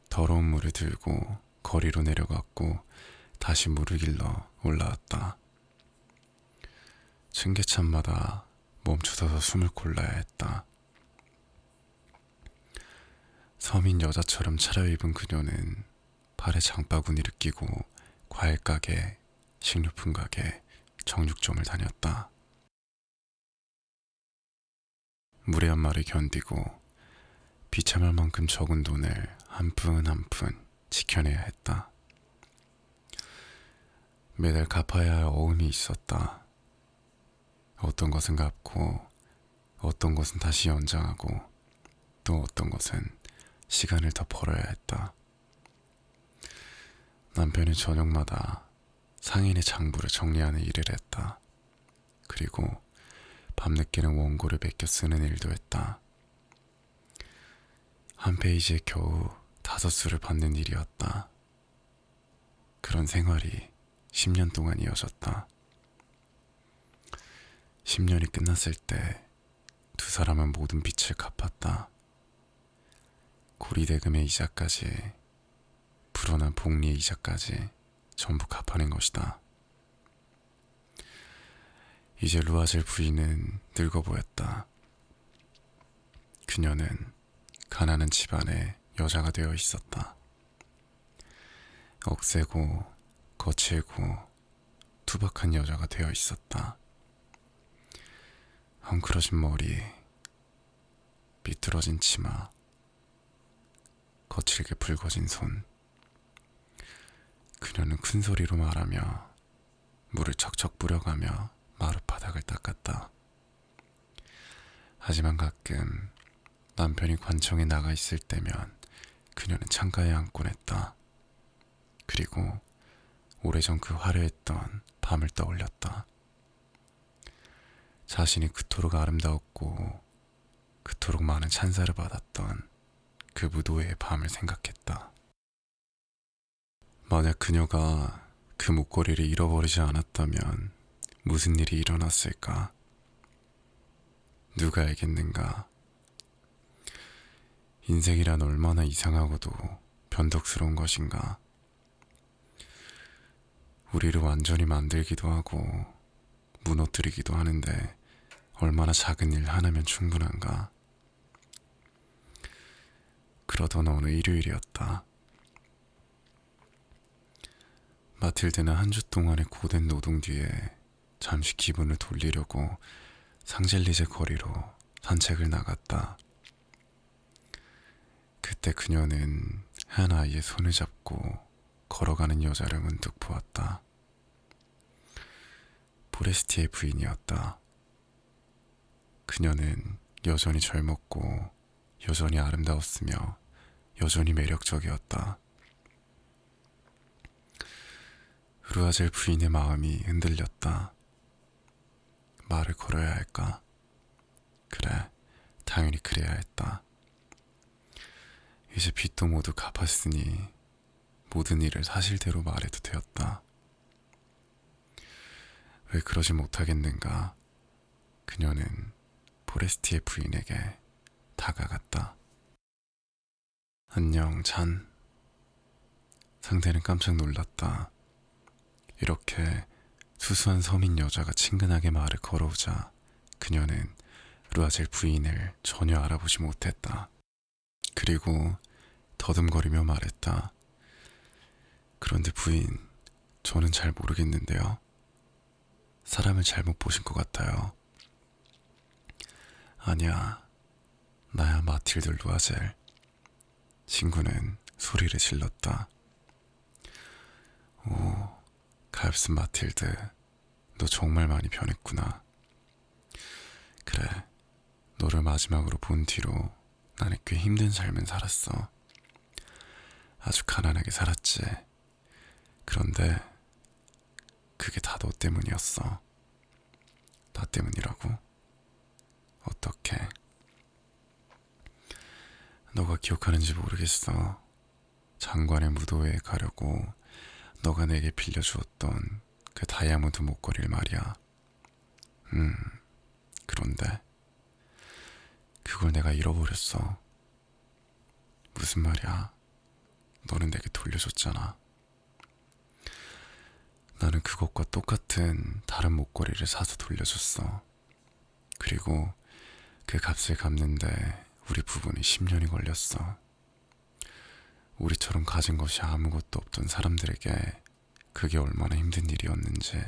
더러운 물을 들고 거리로 내려갔고 다시 물을 길러 올라왔다. 층계참마다 멈춰서서 숨을 골라야 했다. 서민 여자처럼 차려입은 그녀는 팔에 장바구니를 끼고 과일 가게, 식료품 가게, 정육점을 다녔다. 물의 한마를 견디고 비참할 만큼 적은 돈을 한 푼 한 푼 지켜내야 했다. 매달 갚아야 할 어음이 있었다. 어떤 것은 갚고 어떤 것은 다시 연장하고 또 어떤 것은 시간을 더 벌어야 했다. 남편은 저녁마다 상인의 장부를 정리하는 일을 했다. 그리고 밤늦게는 원고를 베껴 쓰는 일도 했다. 한 페이지에 겨우 5수를 받는 일이었다. 그런 생활이 10년 동안 이어졌다. 10년이 끝났을 때 두 사람은 모든 빚을 갚았다. 고리대금의 이자까지, 불어난 복리의 이자까지 전부 갚아낸 것이다. 이제 루아젤 부인은 늙어 보였다. 그녀는 가난한 집안의 여자가 되어 있었다. 억세고 거칠고 투박한 여자가 되어 있었다. 헝클어진 머리, 비뚤어진 치마, 거칠게 붉어진 손. 그녀는 큰 소리로 말하며 물을 척척 뿌려가며 마룻바닥을 닦았다. 하지만 가끔 남편이 관청에 나가 있을 때면 그녀는 창가에 앉곤 했다. 그리고 오래전 그 화려했던 밤을 떠올렸다. 자신이 그토록 아름다웠고 그토록 많은 찬사를 받았던 그 무도회의 밤을 생각했다. 만약 그녀가 그 목걸이를 잃어버리지 않았다면 무슨 일이 일어났을까? 누가 알겠는가? 인생이란 얼마나 이상하고도 변덕스러운 것인가. 우리를 완전히 만들기도 하고 무너뜨리기도 하는데 얼마나 작은 일 하나면 충분한가. 그러던 어느 일요일이었다. 마틸드는 한 주 동안의 고된 노동 뒤에 잠시 기분을 돌리려고 상젤리제 거리로 산책을 나갔다. 그때 그녀는 한 아이의 손을 잡고 걸어가는 여자를 문득 보았다. 포레스티의 부인이었다. 그녀는 여전히 젊었고 여전히 아름다웠으며 여전히 매력적이었다. 루아젤 부인의 마음이 흔들렸다. 말을 걸어야 할까? 그래, 당연히 그래야 했다. 이제 빚도 모두 갚았으니 모든 일을 사실대로 말해도 되었다. 왜 그러지 못하겠는가? 그녀는 포레스티의 부인에게 다가갔다. 안녕, 잔. 상대는 깜짝 놀랐다. 이렇게 수수한 서민 여자가 친근하게 말을 걸어오자 그녀는 루아젤 부인을 전혀 알아보지 못했다. 그리고 더듬거리며 말했다. 그런데 부인, 저는 잘 모르겠는데요. 사람을 잘못 보신 것 같아요. 아니야, 나야 마틸드 루아젤. 친구는 소리를 질렀다. 오, 가엾은 마틸드, 너 정말 많이 변했구나. 그래, 너를 마지막으로 본 뒤로 나는 꽤 힘든 삶을 살았어. 아주 가난하게 살았지. 그런데 그게 다 너 때문이었어. 나 때문이라고? 어떻게? 너가 기억하는지 모르겠어. 장관의 무도회에 가려고 너가 내게 빌려주었던 그 다이아몬드 목걸이를 말이야. 그런데 그걸 내가 잃어버렸어. 무슨 말이야? 너는 내게 돌려줬잖아. 나는 그것과 똑같은 다른 목걸이를 사서 돌려줬어. 그리고 그 값을 갚는데 우리 부부는 10년이 걸렸어. 우리처럼 가진 것이 아무것도 없던 사람들에게 그게 얼마나 힘든 일이었는지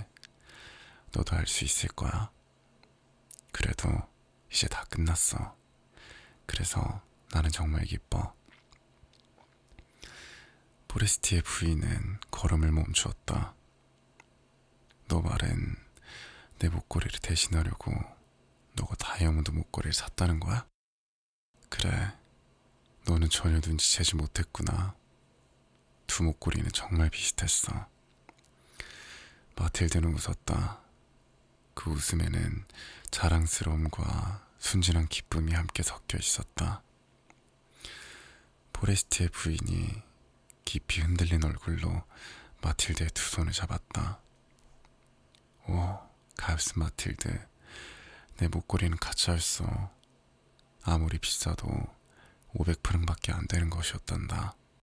너도 알 수 있을 거야. 그래도 이제 다 끝났어. 그래서 나는 정말 기뻐. 포레스티의 부인은 걸음을 멈추었다. 너 말은 내 목걸이를 대신하려고 너가 다이아몬드 목걸이를 샀다는 거야? 그래, 너는 전혀 눈치채지 못했구나. 두 목걸이는 정말 비슷했어. 마틸드는 웃었다. 그 웃음에는 자랑스러움과 순진한 기쁨이 함께 섞여 있었다. 포레스티의 부인이 깊이 흔들린 얼굴로 마틸드의 두 손을 잡았다. 오, 가엾은 마틸드, 내 목걸이는 가짜였어. 아무리 비싸도 500프랑밖에 안 되는 것이었단다.